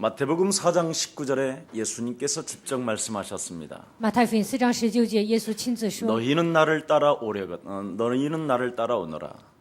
마태복음 4장 19절에 예수님께서 직접 말씀하셨습니다. 马太福音4章19节，耶稣亲自说 너희는 나를 따라오너라.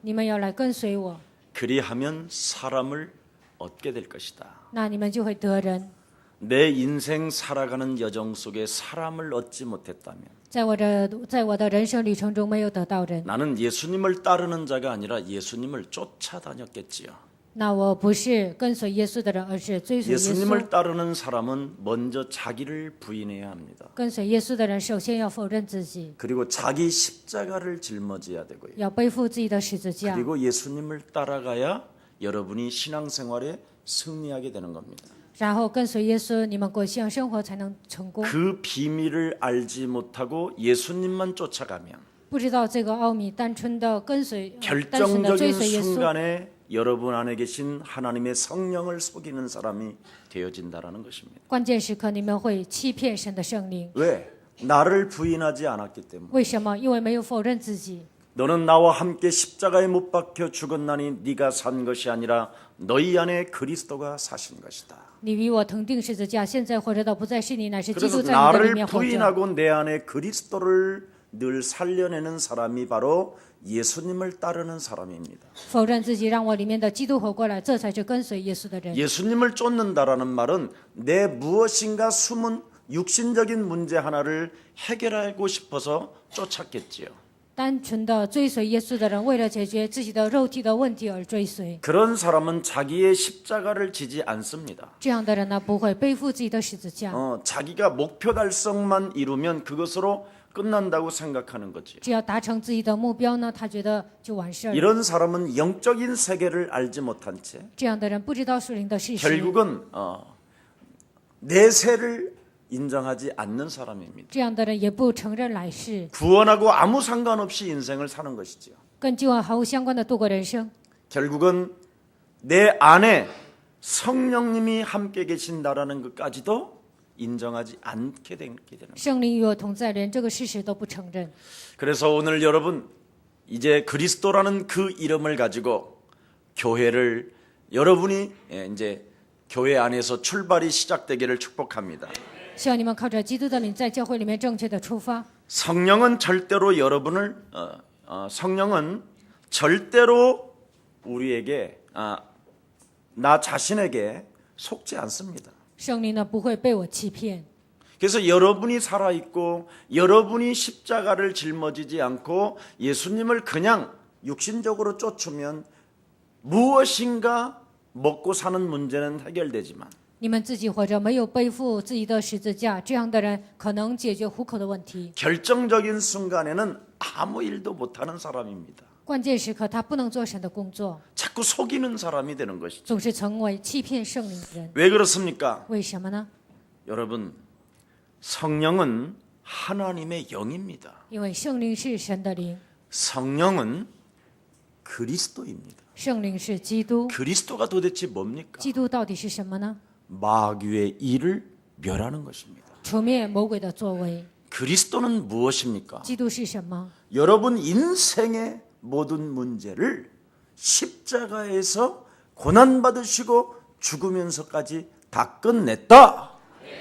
你们要来跟随我， 그리하면 사람을 얻게 될 것이다. 那你们就会得人。 내 인생 살아가는 여정 속에 사람을 얻지 못했다면 在我的人生旅程中没有得到人， 나는 예수님을 따르는 자가 아니라 예수님을 쫓아다녔겠지요. 那我不是跟随耶稣的人，而是追随耶稣。 예수님을 따르는 사람은 먼저 자기를 부인해야 합니다. 跟随耶稣的人，首先要否认自己， 그리고 자기 십자가를 짊어져야 되고요. 要背负自己的十字架， 그리고 예수님을 따라가야 여러분이 신앙생활에 승리하게 되는 겁니다. 然后跟随耶稣，你们过信仰生活才能成功。 그 비밀을 알지 못하고 예수님만 쫓아가면 不知道这个奥秘，单纯的追随耶 결정적인 稣， 순간에 여러분 안에 계신 하나님의 성령을 속이는 사람이 되어진다는 것입니다. 关键时刻你们会欺骗神的圣灵。 왜? 나를 부인하지 않았기 때문에. 为什么？因为没有否认自己。 너는 나와 함께 십자가에 못 박혀 죽었나니 네가 산 것이 아니라 너희 안에 그리스도가 사신 것이다. 你与我同定十字架，现在活着的不再是你，乃是基 그래서 督在你的里 나를 面活着。 부인하고 내 안에 그리스도를 늘 살려내는 사람이 바로 예수님을 따르는 사람입니다. 否认自己，让我里面的基督活过来，这才是跟随耶稣的人。 예수님을 쫓는다라는 말은 내 무엇인가 숨은 육신적인 문제 하나를 해결하고 싶어서 쫓았겠지요. 单纯的追随耶稣的人，为了解决自己的肉体的问题而追随。 그런 사람은 자기의 십자가를 지지 않습니다. 这样的人呢，不会背负自己的十字架， 자기가 목표 달성만 이루면 그것으로 끝난다고 생각하는 거지. 只要达成自己的目标呢，他觉得就完事儿了。 이런 사람은 영적인 세계를 알지 못한 채 这样的人不知道属灵的事实， 결국은 내세를 인정하지 않는 사람입니다. 这样的人也不承认来世， 구원하고 아무 상관없이 인생을 사는 것이지요. 跟救恩毫无相关的度过人生。 결국은 내 안에 성령님이 함께 계신다라는 것까지도 인정하지 않게 되는 거예요. 圣灵与我同在，连这个事实都不承认。 그래서 오늘 여러분 이제 그리스도라는 그 이름을 가지고 교회를 여러분이 이제 교회 안에서 출발이 시작되기를 축복합니다. 希望你们靠着基督的灵，在教会里面正确的出发。 성령은 절대로 여러분을 성령은 절대로 우리에게 나 자신에게 속지 않습니다. 圣灵呢不会被我欺骗， 그래서 여러분이 살아있고 여러분이 십자가를 짊어지지 않고 예수님을 그냥 육신적으로 쫓으면 무엇인가 먹고 사는 문제는 해결되지만 你们自己活着，没有背负自己的十字架，这样的人可能解决糊口的问题。 결정적인 순간에는 아무 일도 못하는 사람입니다. 关键时刻他不能做神的工作， 자꾸 속이는 사람이 되는 것이죠. 总是成为欺骗圣灵的人。 왜 그렇습니까? 为什么呢？ 여러분 성령은 하나님의 영입니다. 因为圣灵是神的灵， 성령은 그리스도입니다. 圣灵是基督。 그리스도가 도대체 뭡니까? 基督到底是什么呢？ 마귀의 일을 멸하는 것입니다. 除灭魔鬼的作为。 그리스도는 무엇입니까? 基督是什么？ 여러분 인생의 모든 문제를 십자가에서 고난받으시고 죽으면서까지 다 끝냈다.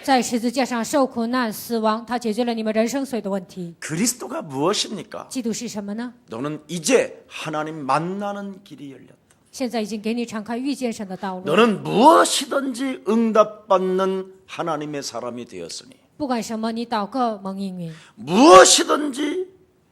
在十字架上受苦难、死亡，他解决了你们人生所有的问题。 그리스도가 무엇입니까? 基督是什么呢？ 너는 이제 하나님 만나는 길이 열렸다. 现在已经给你敞开遇见神的道路。 너는 무엇이든지 응답받는 하나님의 사람이 되었으니 不管什么，你祷告蒙应允。 무엇이든지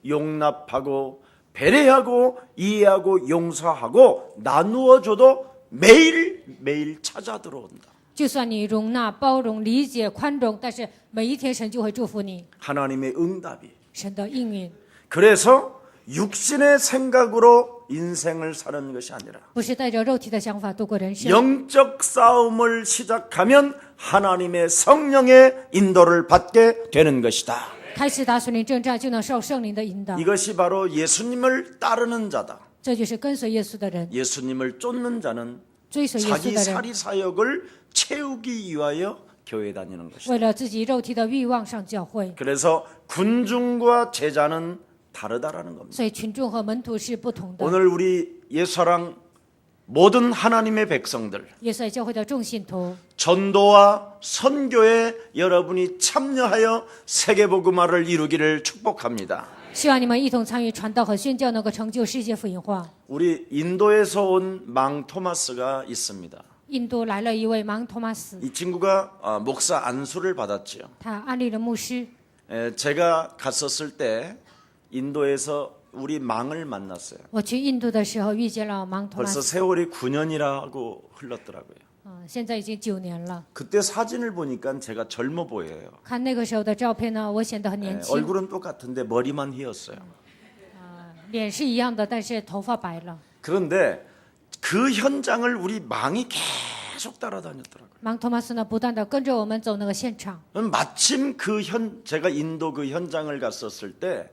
용납하고 배려하고 이해하고 용서하고 나누어줘도 매일매일 찾아 들어온다. 就算你容纳、包容、理解、宽容，但是每一天神就会祝福你， 하나님의 응답이. 神的应允， 그래서 육신의 생각으로 인생을 사는 것이 아니라 不是带着肉体的想法度过人生。 영적 싸움을 시작하면 하나님의 성령의 인도를 받게 되는 것이다. 开始打属灵征战，就能受圣灵的引导。 이것이 바로 예수님을 따르는 자다. 这就是跟随耶稣的人， 예수님을 쫓는 자는 追随耶稣 자기 的人， 사리 사역을 채우기 위하여 교회 다니는 것이다. 为了自己肉体的欲望上教会。 그래서 군중과 제자는 다르다라는 겁니다. 所以群众和门徒是不同的。 오늘 우리 옛사랑 모든 하나님의 백성들, 耶稣爱教会的众信徒， 전도와 선교에 여러분이 참여하여 세계복음화를 이루기를 축복합니다. 希望你们一同参与传道和宣教，能够成就世界福音化。 우리 인도에서 온 망 토마스가 있습니다. 印度来了一位芒托马斯， 이 친구가 목사 안수를 받았지요. 他安利了牧师。 제가 갔었을 때 인도에서 우리 망을 만났어요. 我去印度的时候遇见了芒托马 벌써 斯， 세월이 9년이라고 흘렀더라고요. 现在已经9年了。 그때 사진을 보니까 제가 젊어 보여요. 看那个时候的照片呢，我显得很年轻， 얼굴은 똑같은데 머리만 휘었어요. 脸是一样的，但是头发白了。 그런데 그 현장을 우리 망이 계속 따라다녔더라고요. 芒托马斯呢，不断的跟着我们走那个现场。 마침 제가 인도 그 현장을 갔었을 때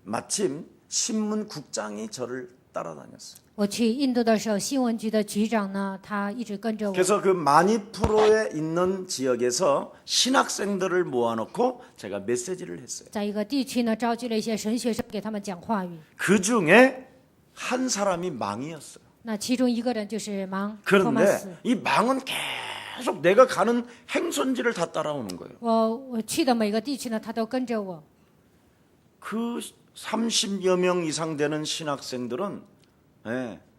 마침 신문국장이 저를 따라다녔어요. 我去印度的时候，新闻局的局长呢，他一直跟着我。 그래서 그 마니푸로에 있는 지역에서 신학생들을 모아놓고 제가 메시지를 했어요. 在一个地区呢，召集了一些神学生给他们讲话语。 그 중에 한 사람이 망이었어요. 那其中一个人就是芒托马斯。 그런데 이 망은 계속 내가 가는 행선지를 다 따라오는 거예요. 我去的每个地区呢，他都跟着我。 그 30여 명 이상 되는 신학생들은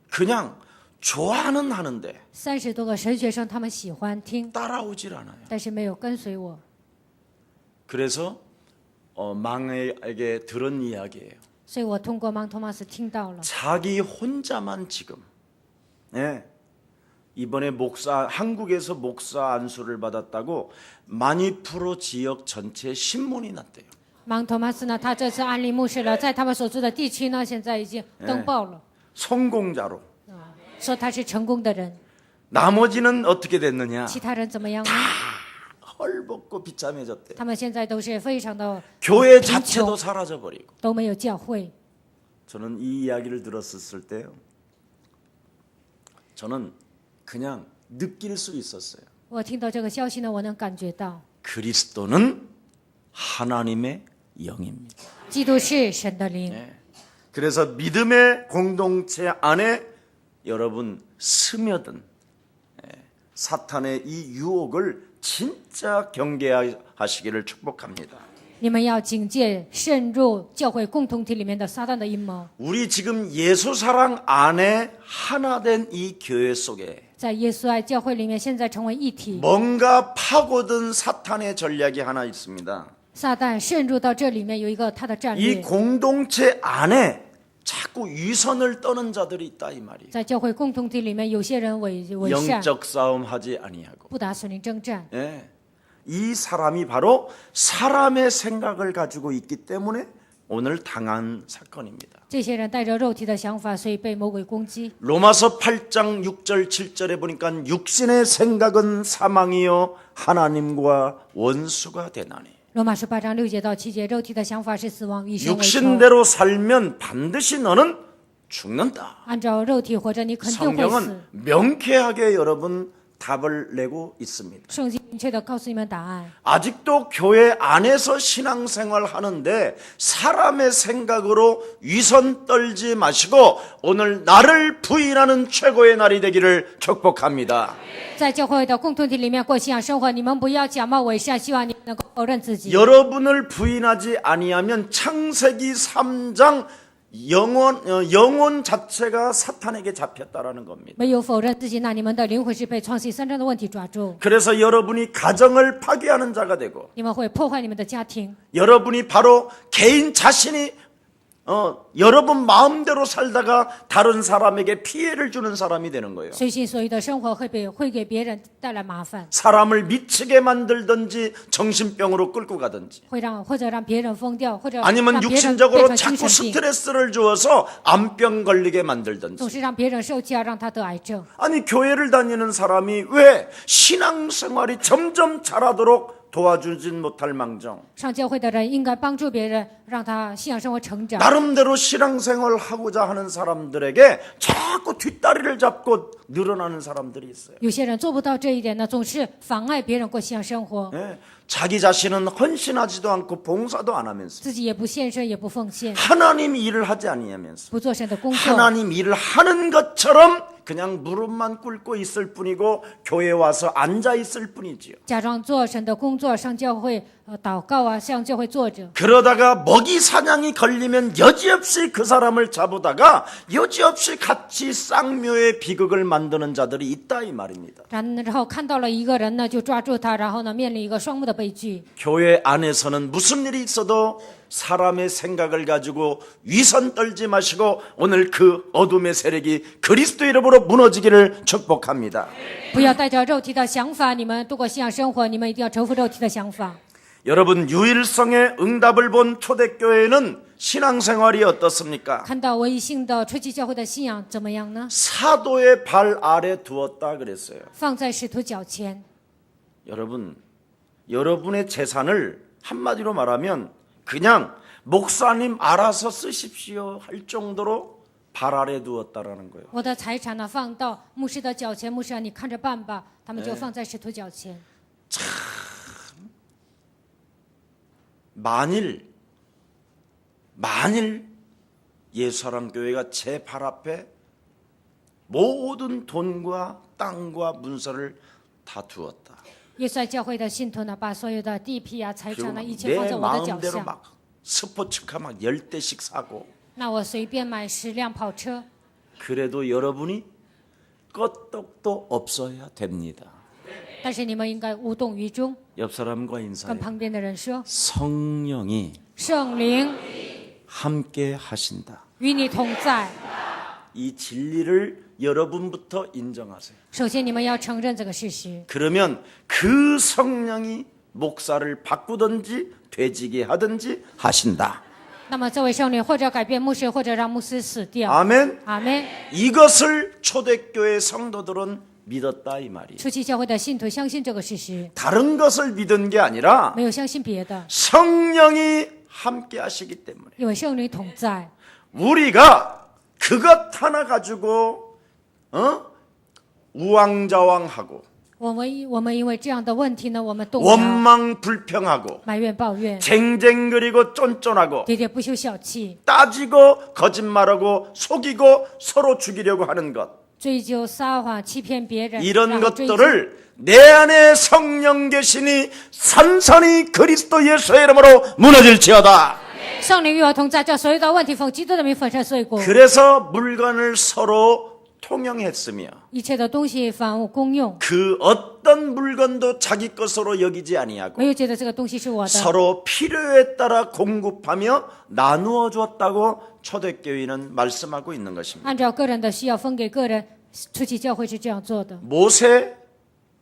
그냥 좋아는 하는데 30多个神学生，他们喜欢听， 따라오질 않아요. 但是没有跟随我。 그래서 망에게 들은 이야기예요. 所以我通过芒托马斯听到了， 자기 혼자만 지금 이번에 한국에서 목사 안수를 받았다고 마니푸로 지역 전체에 신문이 났대요. 芒托马斯呢，他这次安利牧师了，在他们所住的地区呢，现在已经登报了， 성공자로. 说他是成功的人。 나머지는 어떻게 됐느냐? 其他人怎么样呢？ 헐벗고 비참해졌대요. 他们现在都是非常的 교회 贫 자체도 穷， 사라져버리고. 都没有教会。 저는 이 이야기를 들었을 때요. 저는 그냥 느낄 수 있었어요. 我听到这个消息呢，我能感觉到， 그리스도는 하나님의 영입니다. 基督是神的灵。 그래서 믿음의 공동체 안에 여러분 스며든 사탄의 이 유혹을 진짜 경계하시기를 축복합니다. 你们要警戒渗入教会共同体里面的撒旦的阴谋。 우리 지금 예수 사랑 안에 하나 된 이 교회 속에 在耶稣爱教会里面，现在成为一体。 뭔가 파고든 사탄의 전략이 하나 있습니다. 撒旦渗入到这里面，有一个他的战 이 略。 공동체 안에 자꾸 위선을 떠는 자들이 있다 이 말이에요. 在教会共同体里面，有些人伪善， 영적 싸움 하지 아니하고. 不打属灵征战。 예. 이 사람이 바로 사람의 생각을 가지고 있기 때문에 오늘 당한 사건입니다. 这些人带着肉体的想法，所以被魔鬼攻击。 로마서 8장 6절 7절에 보니까 육신의 생각은 사망이요 하나님과 원수가 되나니. 罗马书8章6节到7节，肉体的想法是死亡，与神为仇。 육신대로 살면 반드시 너는 죽는다. 按照肉体活着，你肯定会死 성경은 。 명쾌하게 여러분 답을 내고 있습니다. 圣经明确的告诉你们答案。 아직도 교회 안에서 신앙생활 하는데 사람의 생각으로 위선 떨지 마시고 오늘 나를 부인하는 최고의 날이 되기를 축복합니다. 在教会的共同体里面过信仰生活，你们不要假冒伪善，希望你能够否认自己。 여러분을 부인하지 아니하면 창세기 3장 영혼 자체가 사탄에게 잡혔다라는 겁니다. 没有否认自己，那你们的灵魂是被创世3章的问题抓住， 그래서 여러분이 가정을 파괴하는 자가 되고 你们会破坏你们的家庭， 여러분이 바로 개인 자신이 여러분 마음대로 살다가 다른 사람에게 피해를 주는 사람이 되는 거예요. 随心所欲的生活会给别人带来麻烦， 사람을 미치게 만들든지 정신병으로 끌고 가든지 或者让别人疯掉，或者让 아니면 别人变 육신적으로 成精 자꾸 神病， 스트레스를 주어서 암병 걸리게 만들든지 总是让别人受气啊，让他得癌症。 아니 교회를 다니는 사람이 왜 신앙생활이 점점 잘하도록 도와주진 못할 망정 上教会的人应该帮助别人，让他信仰生活成长。 나름대로 신앙생활을 하고자 하는 사람들에게 자꾸 뒷다리를 잡고 늘어나는 사람들이 있어요. 有些人做不到这一点呢，总是妨碍别人过信仰生活， 예, 자기 자신은 헌신하지도 않고 봉사도 안 하면서 自己也不献身，也不奉献， 하나님 일을 하지 아니하면서 不做神的工作， 하나님 일을 하는 것처럼 그냥 무릎만 꿇고 있을 뿐이고 교회 와서 앉아 있을 뿐이지요. 假装做神的工作，上教会祷告啊，向教会坐着。 그러다가 먹이 사냥이 걸리면 여지없이 그 사람을 잡으다가 여지없이 같이 쌍묘의 비극을 만드는 자들이 있다 이 말입니다. 然后看到了一个人呢，就抓住他，然后呢，面临一个双目的悲剧。 교회 안에서는 무슨 일이 있어도 사람의 생각을 가지고 위선 떨지 마시고 오늘 그 어둠의 세력이 그리스도 이름으로 무너지기를 축복합니다. 不要带着肉体的想法，你们度过信仰生活，你们一定要征服肉体的想法。 여러분 유일성의 응답을 본 초대교회는 신앙생활이 어떻습니까? 看到唯一性的初期教会的信仰怎么样呢？ 사도의 발 아래 두었다 그랬어요. 放在使徒脚前。 여러분, 여러분의 재산을 한마디로 말하면 그냥 목사님 알아서 쓰십시오 할 정도로 발 아래 두었다라는 거예요. 我的财产呢，放到牧师的脚前，牧师啊，你看着办吧。他们就放在使徒脚前。 만일 예수사랑교회가 제 발 앞에 모든 돈과 땅과 문서를 다 두었다. 耶稣爱教会的信徒呢，把所有的地皮啊、财产呢，一切放 내 在我的脚 마음대로 下。 막 스포츠카 막 10대씩 사고 那我随便买10辆跑车， 그래도 여러분이 끄떡도 없어야 됩니다. 但是你们应该无动于衷， 옆 사람과 跟 인사해. 旁边的人说： 성령이 圣灵 함께 하신다. 与你同在。 이 진리를 여러분부터 인정하세요. 首先，你们要承认这个事实。 그러면 그 성령이 목사를 바꾸든지 되지게 하든지 하신다. 那么，这位圣灵或者改变牧师，或者让牧师死掉。 아멘. 阿门。 이것을 초대교회 성도들은 믿었다 이 말이에요. 初期教会的信徒相信这个事实， 다른 것을 믿은 게 아니라 没有相信别的， 성령이 함께 하시기 때문에 因为圣灵同在。 우리가 그것 하나 가지고 우왕좌왕하고 我们因为这样的问题呢，我们动摇、 원망 불평하고 埋怨、抱怨、 쟁쟁거리고 쫀쫀하고 喋喋不休、小气、 따지고 거짓말하고 속이고 서로 죽이려고 하는 것 追究、撒谎、欺骗别人， 이런 然后追究 것들을 내 안에 성령 계시니 산산이 그리스도 예수의 이름으로 무너질지어다. 圣灵与我同在，这所有的问题奉基督的名粉身碎骨， 그래서 물건을 서로 통용했으며 一切的东西反物公用， 그 어떤 물건도 자기 것으로 여기지 아니하고 没有觉得这个东西是我的， 서로 필요에 따라 공급하며 나누어 주었다고 초대교회는 말씀하고 있는 것입니다. 按照个人的需要分给个人。初期教会是这样做的。 모세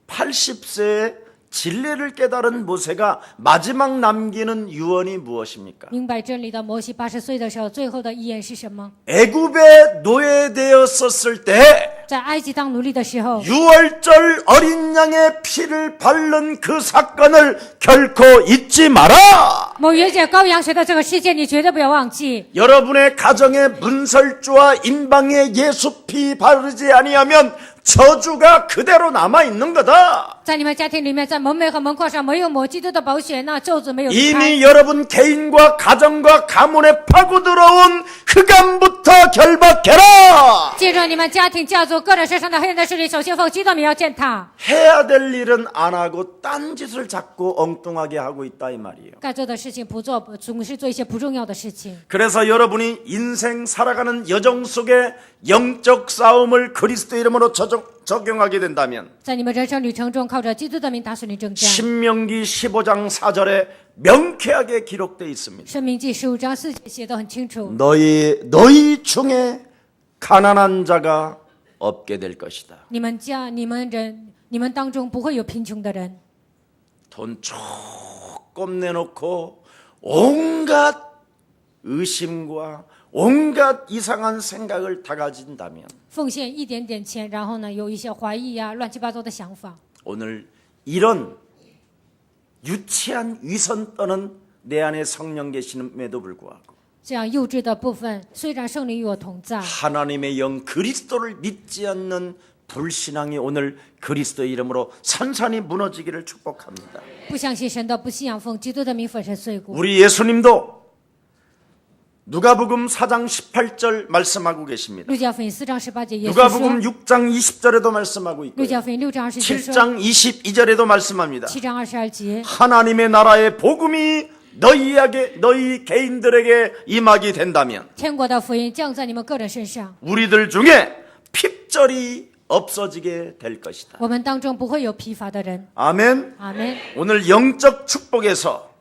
80세에 진리를 깨달은 모세가 마지막 남기는 유언이 무엇입니까? 明白真理的摩西80岁的时候，最后的遗言是什么？ 애굽에 노예되었었을 때 在埃及当奴隶的时候， 유월절 어린 양의 피를 바른 그 사건을 결코 잊지 마라. 某月节羔羊血的这个事件，你绝对不要忘记。 여러분의 가정에 문설주와 인방에 예수 피 바르지 아니하면 저주가 그대로 남아 있는 거다. 在你们家庭里面，在门楣和门框上没有抹基督的宝血，那咒子没有离开。 이미 여러분 개인과 가정과 가문에 파고 들어온 흑암부터 결박해라. 借着你们家庭、家族、个人身上的黑暗的势力，首先奉基督的名要践踏。 해야 될 일은 안 하고 딴 짓을 자꾸 엉뚱하게 하고 있다 이 말이에요. 该做的事情不做，总是做一些不重要的事情。 그래서 여러분이 인생 살아가는 여정 속에 영적 싸움을 그리스도 이름으로 적용하게 된다면 在你们人生旅程中，靠着基督的名打属灵征战。 신명기 15장 4절에 명쾌하게 기록되어 있습니다. 申命记15章4节写得很清楚。 너희 중에 가난한 자가 없게 될 것이다. 你们当中不会有贫穷的人。 돈 조금 내놓고 온갖 의심과 온갖 이상한 생각을 다 가진다면 奉献一点点钱，然后呢，有一些怀疑啊、乱七八糟的想法。 오늘 이런 유치한 위선 떠는 내 안에 성령 계심에도 불구하고 这样幼稚的部分，虽然圣灵与我同在， 하나님의 영 그리스도를 믿지 않는 불신앙이 오늘 그리스도의 이름으로 산산이 무너지기를 축복합니다. 不相信神的、不信仰奉基督的名粉身碎骨。 우리 예수님도 누가복음 4장 18절 말씀하고 계십니다. 路加福音4章18节，耶稣 누가복음 说， 6장 20절에도 말씀하고 路 있고요. 加福音6章20节说， 7장 22절에도 말씀합니다. 7章22节， 하나님의 나라의 복음이 너희 개인들에게 임하게 된다면 天国的福音降在你们个人身上， 우리들 중에 핍절이 없어지게 될 것이다. 我们当中不会有疲乏的人。 아멘. 阿门。 오늘 영적 축복에서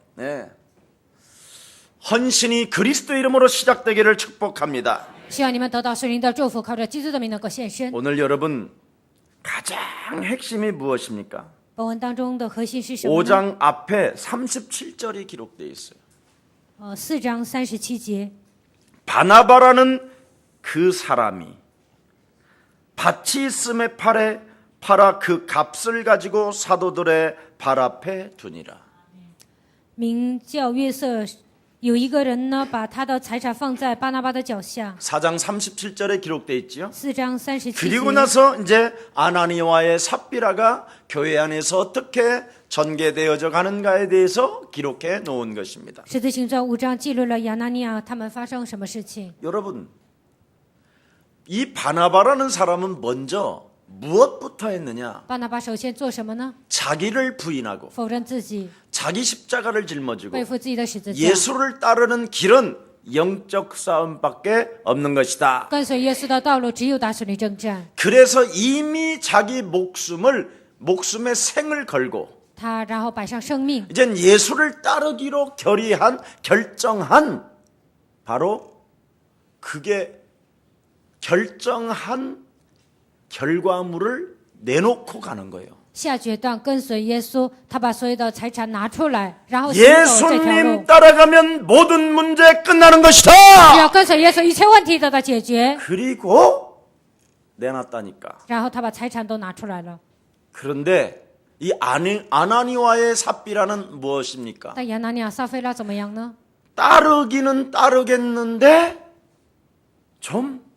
헌신이 그리스도 이름으로 시작되기를 축복합니다. 希望你们得到圣灵的祝福，靠着基督的名能够献身。 오늘 여러분 가장 핵심이 무엇입니까? 本文当中的核心是什么呢？ 5장 앞에 37절이 기록되어 있어요. 4章37节， 바나바라는 그 사람이 밭이 있음에 팔아 그 값을 가지고 사도들의 발 앞에 두니라. 名叫约瑟，有一个人呢，把他的财产放在巴拿巴的脚下。 4장 37절에 기록되어 있지요. 4章37 그리고 节， 나서 이제 아나니와의 삽비라가 교회 안에서 어떻게 전개되어져 가는가에 대해서 기록해 놓은 것입니다. 使徒行传5章记录了亚拿尼亚他们发生什么事情。 여러분, 이 바나바라는 사람은 먼저 무엇부터 했느냐? 巴拿巴首先做什么呢？ 자기를 부인하고 否认自己， 자기 십자가를 짊어지고 背负自己的十字架， 예수를 따르는 길은 영적 싸움밖에 없는 것이다. 跟随耶稣的道路只有打属灵征战。 그래서 이미 자기 목숨의 생을 걸고 他然后摆上生命， 이젠 예수를 따르기로 결정한 바로 그게 결정한 결과물을 내놓고 가는 거예요. 下决断跟随耶稣，他把所有的财产拿出来，然后行走这条 예수님 路。 따라가면 모든 문제 끝나는 只 것이다. 要跟随耶稣，一切问题得到解决。 그리고 내놨다니까. 然后他把财产都拿出来了。 그런데 이 아나니와의 삽비라는 무엇입니까? 但亚拿尼亚、撒非拉怎么样呢？ 따르기는 따르겠는데 좀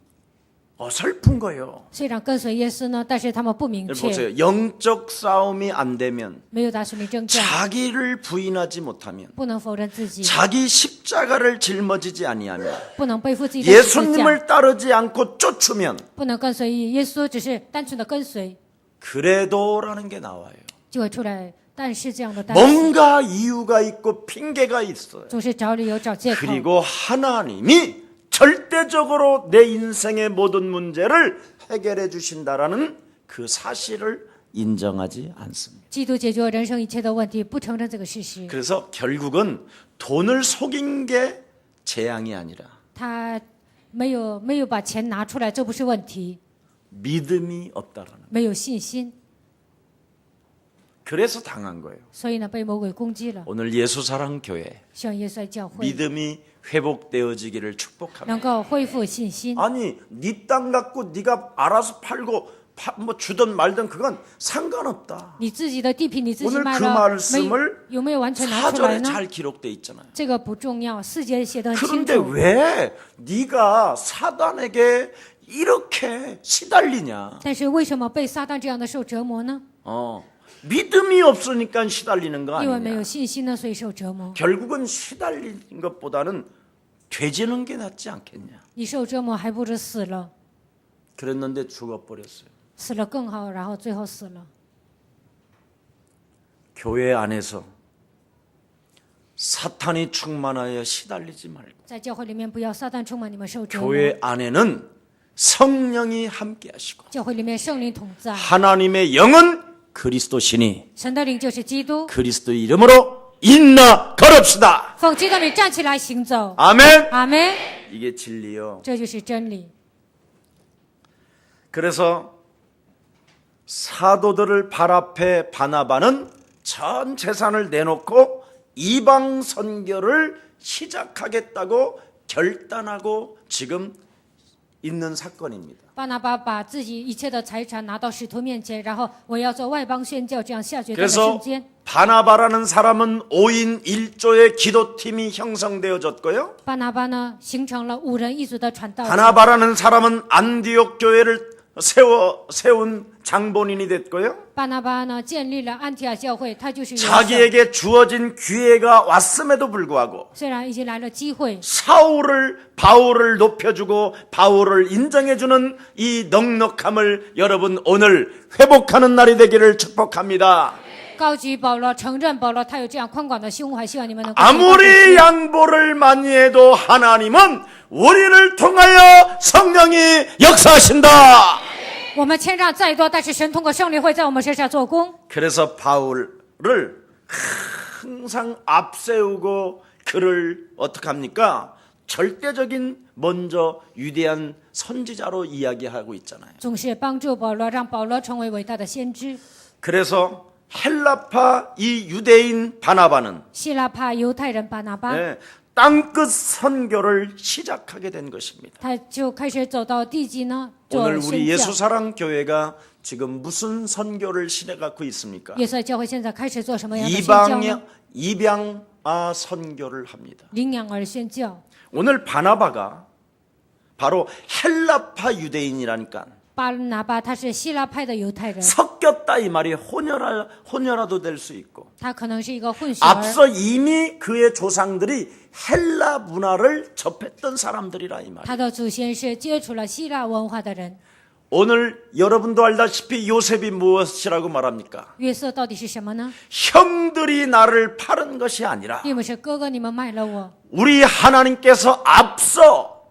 어설픈 거예요. 虽然跟随耶稣呢，但是他们不明 여러분 确， 보세요. 영적 싸움이 안 되면 没有打属灵征战， 자기를 부인하지 못하면 不能否认自己， 자기 십자가를 짊어지지 아니하면 不能背负自己的十字架， 예수님을 따르지 않고 쫓으면 不能跟随耶稣，只是单纯的跟随， 그래도라는 게 나와요. 就会出来。但是这样的单词 뭔가 이유가 있고 핑계가 있어요. 总是找理由、找借口。 그리고 하나님이 절대적으로 내 인생의 모든 문제를 해결해 주신다라는 그 사실을 인정하지 않습니다. 基督解决人生一切的问题，不承认这个事实。 그래서 결국은 돈을 속인 게 재앙이 아니라 他没有把钱拿出来，这不是问题， 믿음이 없다라는. 没有信心， 그래서 당한 거예요. 所以呢被魔鬼攻击了。 오늘 예수사랑 교회 希望耶稣来教会 믿음이 회복되어지기를 축복합니다. 能够恢复信心。 아니 네 땅 갖고 네가 알아서 팔고 뭐 주든 말든 그건 상관없다. 你自己的地皮你自己 오늘 卖 그 了， 말씀을 有没有完全拿出来 4절에 呢？ 잘 기록돼 있잖아요. 这个不重要，4节写得很清 그런데 楚。 왜 네가 사단에게 이렇게 시달리냐? 但是为什么被撒旦这样的受折磨呢？ 믿음이 없으니까 시달리는 거 因为没有 아니냐? 信心呢，所以受折磨。 결국은 시달리는 것보다는 되지는 게 낫지 않겠냐? 你受折磨还不如死了， 그랬는데 죽어버렸어요. 死了更好，然后最后死了。 교회 안에서 사탄이 충만하여 시달리지 말고 在教会里面不要撒旦充满你们受折磨， 교회 안에는 성령이 함께하시고 教会里面圣灵同在， 하나님의 영은 그리스도시니 神的灵就是基督。 그리스도 이름으로 인나 걸읍시다. 奉基督的名站起来行走。 아멘. 阿门， 이게 진리요. 这就是真理。 그래서 사도들을 발 앞에 바나바는 전 재산을 내놓고 이방 선교를 시작하겠다고 결단하고 지금 있는 사건입니다. 巴拿巴把自己一切的财产拿到使徒面前，然后我要做外邦宣教，这样下决断的 그래서 瞬间。 바나바라는 사람은 5인 1조의 기도팀이 형성되어졌고요. 巴拿巴呢，形成了5人一组的传道者。 바나바라는 사람은 안디옥 교회를 세운 장본인이 됐고요. 巴拿巴呢建立了安提阿教会，他就是元首。 자기에게 주어진 기회가 왔음에도 불구하고 虽然已经来了机会， 바울을 높여주고 바울을 인정해주는 이 넉넉함을 여러분 오늘 회복하는 날이 되기를 축복합니다. 高举保罗，承认保罗他有这样宽广的胸怀，希望你们能够 아무리 양보를 많이 해도 하나님은 우리를 통하여 성령이 역사하신다. 我们谦让再多，但是神通过圣灵会在我们身上做工。 그래서 바울을 항상 앞세우고 그를 어떻게 합니까? 절대적인 먼저 위대한 선지자로 이야기하고 있잖아요. 总是帮助保罗，让保罗成为伟大的先知。 그래서 헬라파 이 유대인 바나바는 希腊派犹太人巴拿巴， 땅끝 선교를 시작하게 된 것입니다. 他就开始走到地极呢，做 오늘 우리 宣教。 예수사랑 교회가 지금 무슨 선교를 시작하고 있습니까? 耶稣教会现在开始做什么样的宣教呢？ 입양아 선교를 합니다. 领养儿宣教。 오늘 바나바가 바로 헬라파 유대인이라니까 巴拿巴他是希腊派的犹太人， 섞였다 이 말이 혼혈아도 될 수 있고 他可能是一个混血儿。 앞서 이미 그의 조상들이 헬라 문화를 접했던 사람들이라 이 말이에요. 他的祖先是接触了希腊文化的人。 오늘 여러분도 알다시피 요셉이 무엇이라고 말합니까? 约瑟到底是什么呢？ 형들이 나를 파는 것이 아니라 并不是哥哥你们卖了我， 우리 하나님께서 앞서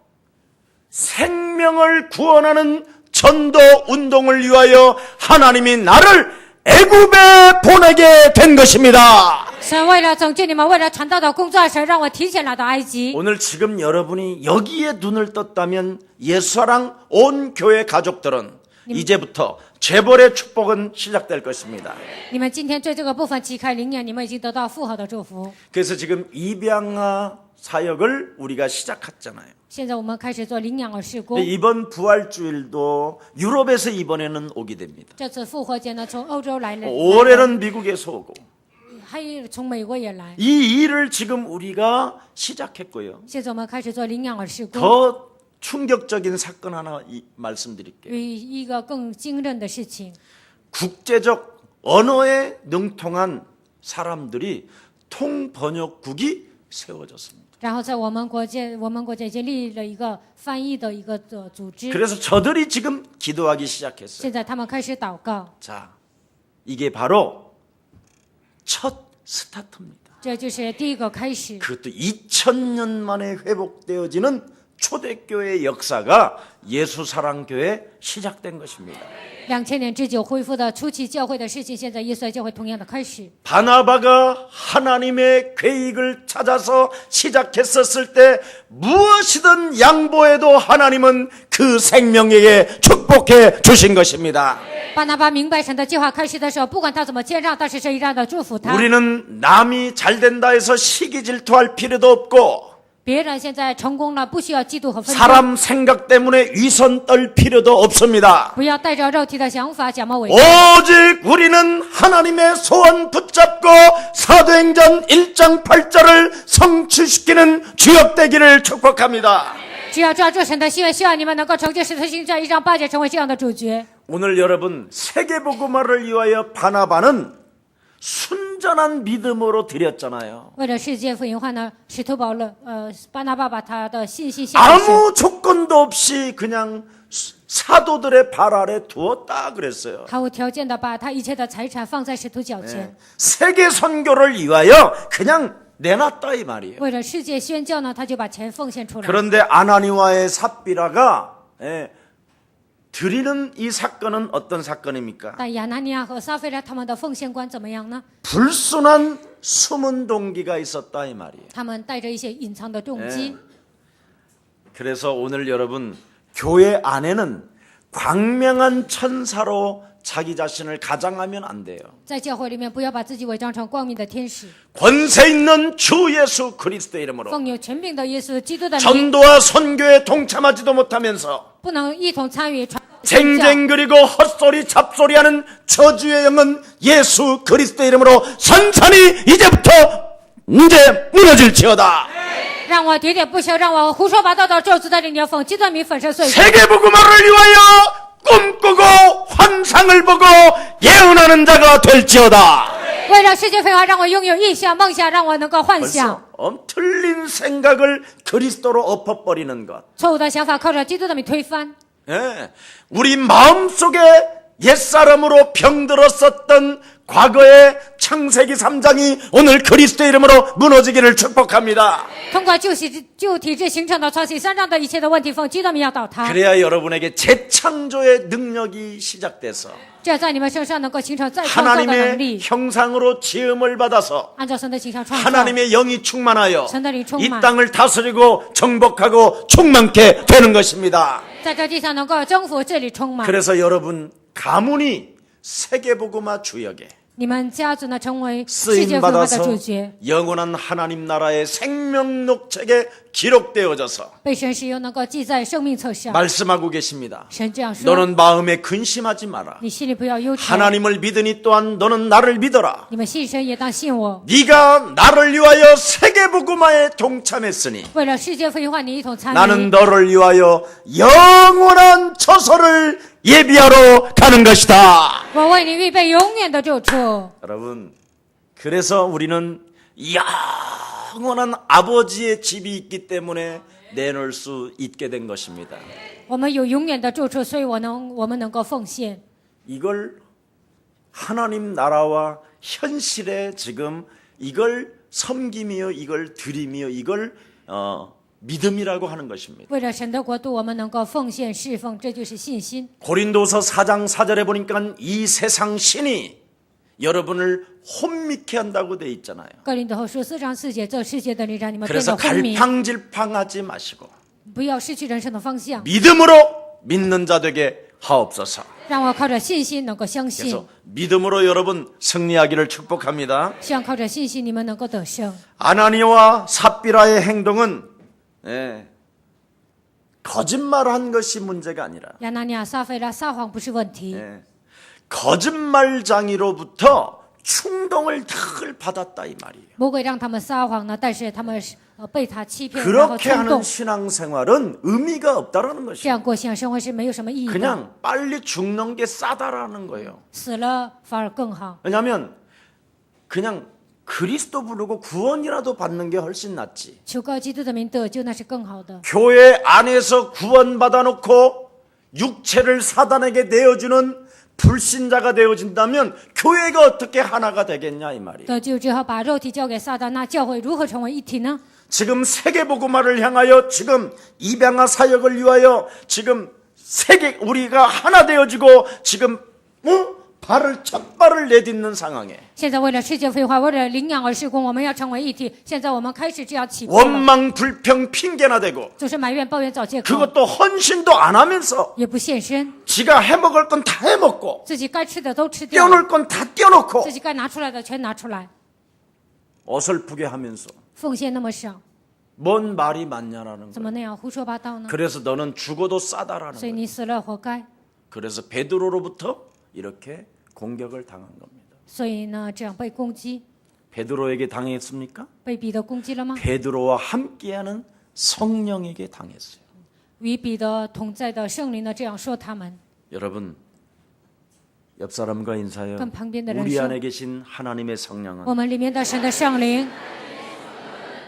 생명을 구원하는 전도 운동을 위하여 하나님이 나를 애굽에 보내게 된 것입니다. 神为了拯救你们，为了传道的工作，神让我提前来到埃及。 오늘 지금 여러분이 여기에 눈을 떴다면 예수랑 온 교회 가족들은 이제부터 재벌의 축복은 시작될 것입니다. 你们今天对这个部分启开灵眼，你们已经得到复合的祝福。 그래서 지금 입양아 사역을 우리가 시작했잖아요. 现在我们开始做领养儿事工。 이번 부활주일도 유럽에서 이번에는 오게 됩니다. 这次复活节呢，从欧洲来了， 올해는 미국에서 오고 还有从美国也来。 이 일을 지금 우리가 시작했고요. 现在我们开始做领养儿事工。 더 충격적인 사건 하나 말씀드릴게요. 有一个更惊人的事情， 국제적 언어에 능통한 사람들이 통번역국이 세워졌습니다. 然后在我们国家已经立了一个翻译的一个组织。 그래서 저들이 지금 기도하기 시작했어요. 现在他们开始祷告， 자, 이게 바로 첫 스타트입니다. 这就是第一个开始。 그것도 2000년 만에 회복되어지는 초대교회 역사가 예수사랑교회 시작된 것입니다. 2000年之久恢复的初期教会的事情，现在耶稣教会同样的开始。 바나바가 하나님의 계획을 찾아서 시작했었을 때 무엇이든 양보해도 하나님은 그 생명에게 축복해 주신 것입니다. 巴拿巴明白神的计划开始的时候，不管他怎么谦让，但是神依然的祝福他。 우리는 남이 잘 된다 해서 시기 질투할 필요도 없고 别人现在成功了，不需要嫉妒和纷争， 사람 생각 때문에 위선 떨 필요도 없습니다. 不要带着肉体的想法假冒伪善。 오직 우리는 하나님의 소원 붙잡고 사도행전 1장 8절을 성취시키는 주역 되기를 축복합니다. 只要抓住神的心愿，希望你们能够成就使徒行传1章8节，成为这样的主角。 오늘 여러분 세계복음화를 위하여 바나바는 순전한 믿음으로 드렸잖아요. 为了世界福音化呢，使徒保罗巴拿巴把他的信心献给神， 아무 조건도 없이 그냥 사도들의 발 아래 두었다 그랬어요. 毫无条件的把他一切的财产放在使徒脚前。 세계 선교를 위하여 그냥 내놨다 이 말이에요. 为了世界宣教呢，他就把钱奉献出来。 그런데 아나니와의 삽비라가 드리는 이 사건은 어떤 사건입니까? 但亚拿尼亚和撒菲拉他们的奉献观怎么样呢？ 불순한 숨은 동기가 있었다 이 말이에요. 他们带着一些隐藏的动机。 그래서 오늘 여러분 교회 안에는 광명한 천사로 자기 자신을 가장하면 안 돼요. 在教会里面，不要把自己伪装成光明的天使， 권세 있는 주 예수 그리스도의 이름으로 奉有权柄的耶稣基督的名， 전도와 선교에 동참하지도 못하면서 不能一同参与传宣教。 쟁쟁 그리고 헛소리 잡소리하는 저주의 영은 예수 그리스도의 이름으로 산산이 이제부터 이제 무너질지어다. 让我喋喋不休，让我胡说八道的咒诅的灵要奉基督的名粉身碎骨。 세계복음화를 위하여 꿈꾸고 환상을 보고 예언하는 자가 될지어다. 为了世界废话，让我拥有意象、梦想，让我能够幻想。 틀린 생각을 그리스도로 엎어버리는 것. 错误的想法靠着基督的名推翻。 예, 우리 마음속에 옛사람으로 병들었었던 과거의 창세기 3장이 오늘 그리스도의 이름으로 무너지기를 축복합니다. 通过旧体制形成的创世3章的一切的问题，奉基督的名要倒塌。 그래야 여러분에게 재창조의 능력이 시작돼서 这样在你们身上能够形成再创造的能 하나님의 力， 형상으로 지음을 받아서 按照神的形象创造。 하나님의 영이 충만하여神的灵充 이 满， 땅을 다스리고 정복하고 충만케 되는 것입니다. 在这地上能够征服这里充满。 그래서 여러분 가문이 세계복음화 주역에 你们家族呢，成为世界文化的 쓰임받아서 主角， 영원한 하나님 나라의 생명록책에 기록되어져서 被神使用，能够记在生命册上。 말씀하고 계십니다. 神这样说： 너는 마음에 근심하지 마라. 你心里不要忧愁， 하나님을 믿으니 또한 너는 나를 믿어라. 你们信神也当信我。 네가 나를 위하여 세계복음화에 동참했으니 为了世界福音化，你一同参 나는 与。 너를 위하여 영원한 처소를 예비하러 가는 것이다. 我为你预备永远的住处。 여러분, 그래서 우리는 영원한 아버지의 집이 있기 때문에 내놓을 수 있게 된 것입니다. 我们有永远的住处，所以我们能够奉献。 이걸 하나님 나라와 현실에 지금 이걸 섬김이요, 이걸 드림이요, 이걸 믿음이라고 하는 것입니다. 为了神的国度，我们能够奉献侍奉，这就是信心。 고린도서 4장 4절에 보니까 이 세상 신이 여러분을 혼미케 한다고 돼 있잖아요. 哥林多后书4章4节，这世界的灵让你们变 그래서 得昏迷， 갈팡질팡하지 마시고 不要失去人生的方向， 믿음으로 믿는 자 되게 하옵소서. 让我靠着信心能够相信， 그래서 믿음으로 여러분 승리하기를 축복합니다. 希望靠着信心你们能够得胜。 아나니와 삽비라의 행동은 거짓말한 것이 문제가 아니라 亚拿尼亚、撒菲拉撒谎不是问题， 거짓말장이로부터 충동을 늘 받았다 이 말이에요. 魔鬼让他们撒谎呢，但是他们被他欺骗，然后 그렇게 冲 하는 动， 신앙생활은 의미가 없다라는 这 것이에요. 样过信仰生活是没有什么意义的， 그냥 빨리 죽는 게 싸다라는 거예요. 死了反而更好。 왜냐하면 그냥 그리스도 부르고 구원이라도 받는 게 훨씬 낫지. 求告基督的名得救，那是更好的。 교회 안에서 구원받아 놓고 육체를 사단에게 내어주는 불신자가 되어진다면 교회가 어떻게 하나가 되겠냐 이 말이에요. 得救之后把肉体交给撒旦，那教会如何成为一体呢？ 지금 세계복음화를 향하여 지금 입양아 사역을 위하여 지금 세계 우리가 하나 되어지고 지금 첫 발을 내딛는 상황에 现在为了世界废话，为了领养而施工，我们要成为一体。现在我们开始这样起步了， 원망 불평 핑계나 대고 就是埋怨、抱怨、找借口， 그것도 헌신도 안 하면서 也不献身， 지가 해먹을 건 다 해먹고 自己该吃的都吃掉， 떼어놓을 건 다 떼어놓고 自己该拿出来的全拿出来， 어설프게 하면서 奉献那么少， 뭔 말이 맞냐라는 怎 거예요. 么那样胡说八道呢？ 그래서 너는 죽어도 싸다라는 所以 거예요. 你死了活该。 그래서 베드로로부터 이렇게 공격을 당한 겁니다. 所以呢，这样被攻击， 베드로에게 당했습니까? 被彼得攻击了吗？ 베드로와 함께하는 성령에게 당했어요. 与彼得同在的圣灵呢，这样说他们。 여러분 옆 사람과 인사해요. 그럼 방변의 우리 런션. 안에 계신 하나님의 성령은 我们里面的神的圣灵，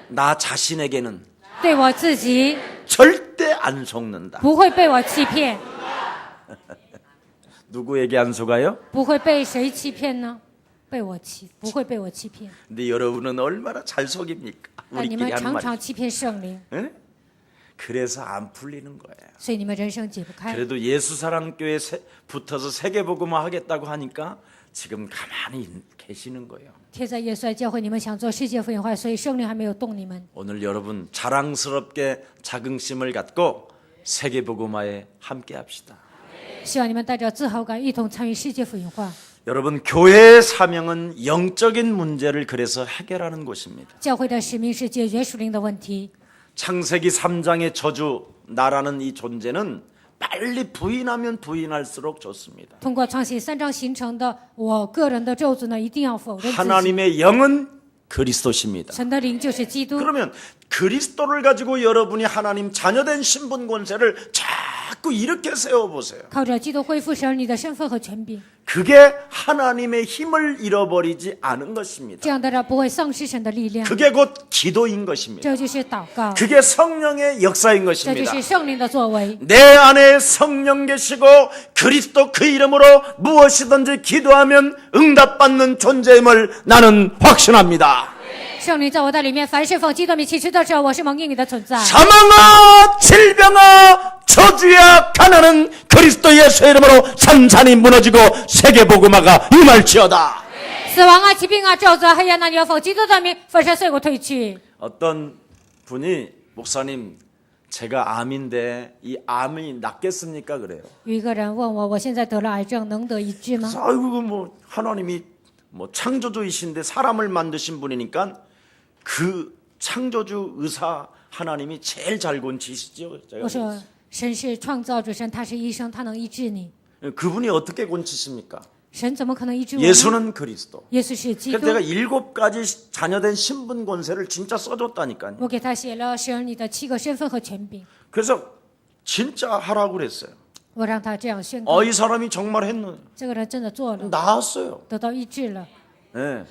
나 자신에게는 对我自己 절대 안 속는다. 不会被我欺骗， 누구에게 안 속아요? 不会被谁欺骗呢？不会被我欺骗。 근데 여러분은 얼마나 잘 속입니까? 那你 우리끼리 们 하는 常 말이. 常欺骗圣灵， 예? 그래서 안 풀리는 거예요. 所以你们人生解不开。 그래도 예수사랑교회에 붙어서 세계복음화 하겠다고 하니까 지금 가만히 계시는 거예요. 贴在耶稣爱教会，你们想做世界福音化，所以圣灵还没有动你们。 오늘 여러분 자랑스럽게 자긍심을 갖고 세계복음화에 함께합시다. 希望你们带着自豪感，一同参与世界福音化。 여러분 교회의 사명은 영적인 문제를 그래서 해결하는 곳입니다. 教会的使命是解决属灵的问题。 창세기 3장의 저주 나라는 이 존재는 빨리 부인하면 부인할수록 좋습니다. 通过创世3章形成的我个人的咒诅呢，一定要否认自己。 하나님의 영은 그리스도십니다. 神的灵就是基督。 그러면 그리스도를 가지고 여러분이 하나님 자녀된 신분 권세를 잘 자꾸 이렇게 세워보세요. 靠着基督恢复神你的身份和权柄， 그게 하나님의 힘을 잃어버리지 않은 것입니다. 这样的人不会丧失神的力量。 그게 곧 기도인 것입니다. 这就是祷告， 그게 성령의 역사인 这就 것입니다. 是圣灵的作为。 내 안에 성령 계시고 그리스도 그 이름으로 무엇이든지 기도하면 응답받는 존재임을 나는 확신합니다. 圣灵在我的里面，凡是奉基督名祈求的时候，我是蒙应你的存在。 사망아 질병아 저주야 가난은 그리스도 예수의 이름으로 산산이 무너지고 세계복음화가 임할지어다. 死亡啊、疾病啊、咒诅、黑暗啊，你要奉基督的名，粉身碎骨退去。 어떤 분이 목사님 제가 암인데 이 암이 낫겠습니까 그래요. 有一个人问我，我现在得了癌症，能得医治吗？ 그래서 아이고 뭐 하나님이 뭐 창조주이신데 사람을 만드신 분이니까 그 창조주 의사 하나님이 제일 잘 고치시죠. 제가 我说，神是创造主神，他是医生，他能医治你。 그분이 어떻게 고치십니까? 神怎么可能医治我呢？ 예수는 그리스도. 耶稣是基 그래서 督。 내가 7가지 자녀된 신분 권세를 진짜 써줬다니까요. 我给他写了神你的7个身份和权柄， 그래서 진짜 하라고 그랬어요. 我让他这样宣告。 이 사람이 정말 했네. 这个人真的做了， 나았어요. 得到医治了。 예.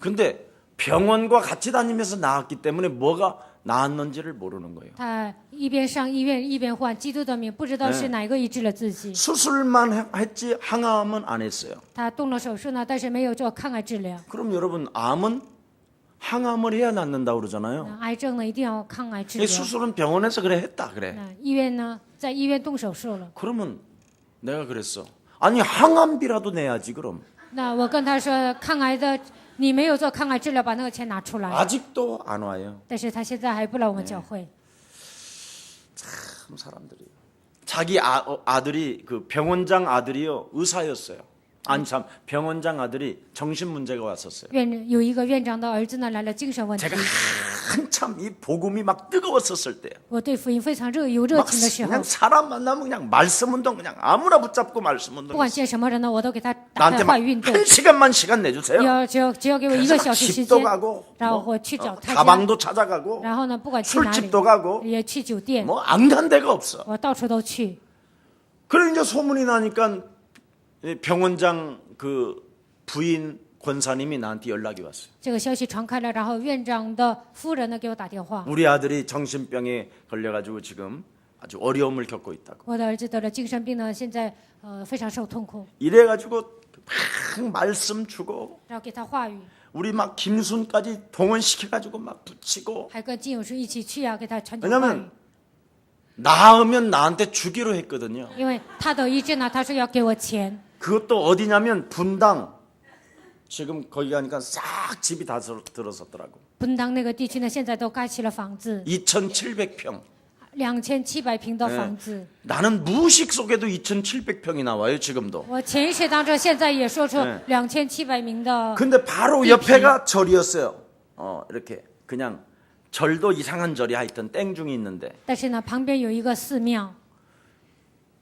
근데 병원과 같이 다니면서 나았기 때문에 뭐가 나았는지를 모르는 거예요. 他一边上医院一边患基督的名，不知道是哪一个医治了自己。 수술만 했지 항암은 안 했어요. 他动了手术呢，但是没有做抗癌治疗。 그럼 여러분 암은 항암을 해야 낫는다고 그러잖아요. 癌症呢一定要抗癌治 이 疗。 수술은 병원에서 그래 했다 그래. 那医院呢，在医院动手术了。 그러면 내가 그랬어. 아니 항암비라도 내야지 그럼. 那我跟他说，抗癌的你没有做抗癌治疗，把那个钱拿出来。 아직도 안 와요. 但是他现在还不来我们教会。 참 사람들이. 자기 아들이 그 병원장 아들이요 의사였어요. 아니 참 병원장 아들이 정신 문제가 왔었어요. 有一个院长的儿子呢来了精神问题 제가 。 한참 이 복음이 막 뜨거웠었을 때. 我对福音非常有热 막 情的时候 그냥 ， 사람 만나면 그냥 말씀 운동 그냥 아무나 붙잡고 말씀 不 운동. 管见什么人呢，我都给他打 나한테 开 막 话语运动。 한 시간만 시간 내주세요. 只要给我1个 그래서 小时时 집도 间， 가고 然后 뭐, 我去找他家， 다방도 찾아가고 然后呢，不管去哪里， 술집도 가고 也去酒店， 뭐 안 간 데가 없어. 我到处都去。 그래 이제 소문이 나니까 병원장 그 부인 권사님이 나한테 연락이 왔어요. 这个消息传开了，然后院长的夫人呢给我打电话， 우리 아들이 정신병에 걸려가지고 지금 아주 어려움을 겪고 있다고. 我的儿子得了精神病呢，现在非常受痛苦， 이래가지고 막 말씀 주고 然后给他话语， 우리 막 김순까지 동원시켜가지고 막 붙이고 还跟金勇士一起去啊，给他传讲话语 왜냐면 。 나으면 나한테 주기로 했거든요. 因为他得医治呢，他说要给我钱， 그것도 어디냐면 분당 지금 거기 가니까 싹 집이 다 들어섰더라고. 本当那个地区呢，现在都盖起了房子， 2,700평. 2700平的房子。 나는 무의식 속에도 2,700평이 나와요 지금도. 我潜意识当中现在也说出2700名的， 근데 바로 옆에가 절이었어요. 이렇게 그냥 절도 이상한 절이 하여튼 땡중이 있는데 但是呢，旁边有一个寺庙。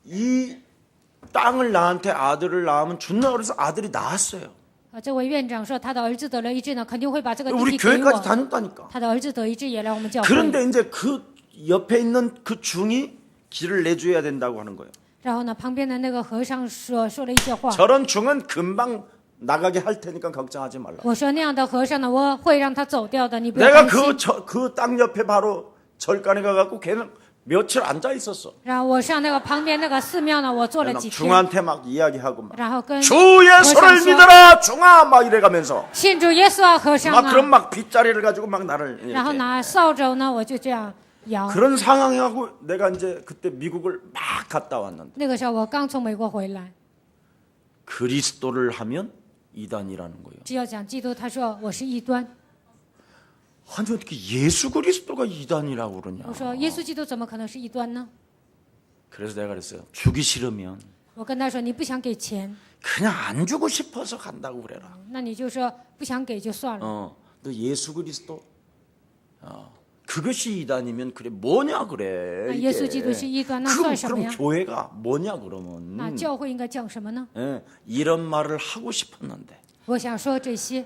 이 땅을 나한테 아들을 낳으면 준다 그래서 아들이 낳았어요. 这位院长说他的儿子得了医治呢，肯定会把这个地 우리 皮给 교회까지 我。 다녔다니까. 他的儿子得医治也来我们教会。 그런데 이제 그 옆에 있는 그 중이 길을 내줘야 된다고 하는 거예요. 然后呢，旁边的那个和尚说了一些话。 저런 중은 금방 나가게 할 테니까 걱정하지 말라. 我说那样的和尚呢，我会让他走掉的，你不要 내가 担心。 그 땅 옆에 바로 절간에 가갖고 걔는 며칠 앉아 있었어. 然后我上那个旁边那个寺庙呢，我坐了 막 几天， 중한테 막 이야기하고 막 然后跟 주 예수를 믿어라 중아 막 이래가면서 信主耶稣啊，和尚 막 그런 啊， 막 빗자리를 가지고 막 나를 然后 이렇게 拿扫帚呢，我就这样摇。 그런 상황하고 내가 이제 그때 미국을 막 갔다 왔는데 那个时候我刚从美国回来， 그리스도를 하면 이단이라는 거예요. 只要讲基督，他说我是异端。 아니 어떻게 예수 그리스도가 이단이라고 그러냐. 我说耶稣基督怎么可能是异端呢？ 그래서 내가 그랬어요. 주기 싫으면 我跟他说你不想给钱， 그냥 안 주고 싶어서 간다고 그래라. 那你就说不想给就算了。 너 예수 그리스도 그것이 이단이면 그래 뭐냐 그래. 那 이게. 耶稣基督是异端，那算什么 그럼 呀？ 교회가 뭐냐 그러면. 那教会应该讲什么呢？ 예, 이런 말을 하고 싶었는데 我想说这些，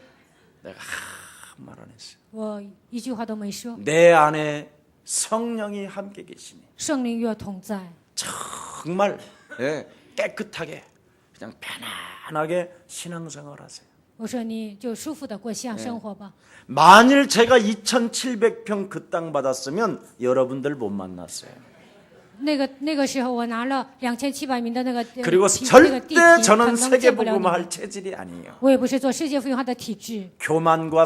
내가 말 안 했어요. 我一句话都没说。 내 안에 성령이 함께 계시니 圣灵与我同在， 정말 깨끗하게 그냥 편안하게 신앙생활하세요. 我说你就舒服的过信仰生活吧。 만일 제가 2,700평 그 땅 받았으면 여러분들 못 만났어요. 那个时候我拿了2700名的那个 그리고 那个地 절대 皮，可 저는 能见不了 세계복음화 你们。 할 체질이 아니에요. 我也不是做世界福音化的体制， 교만과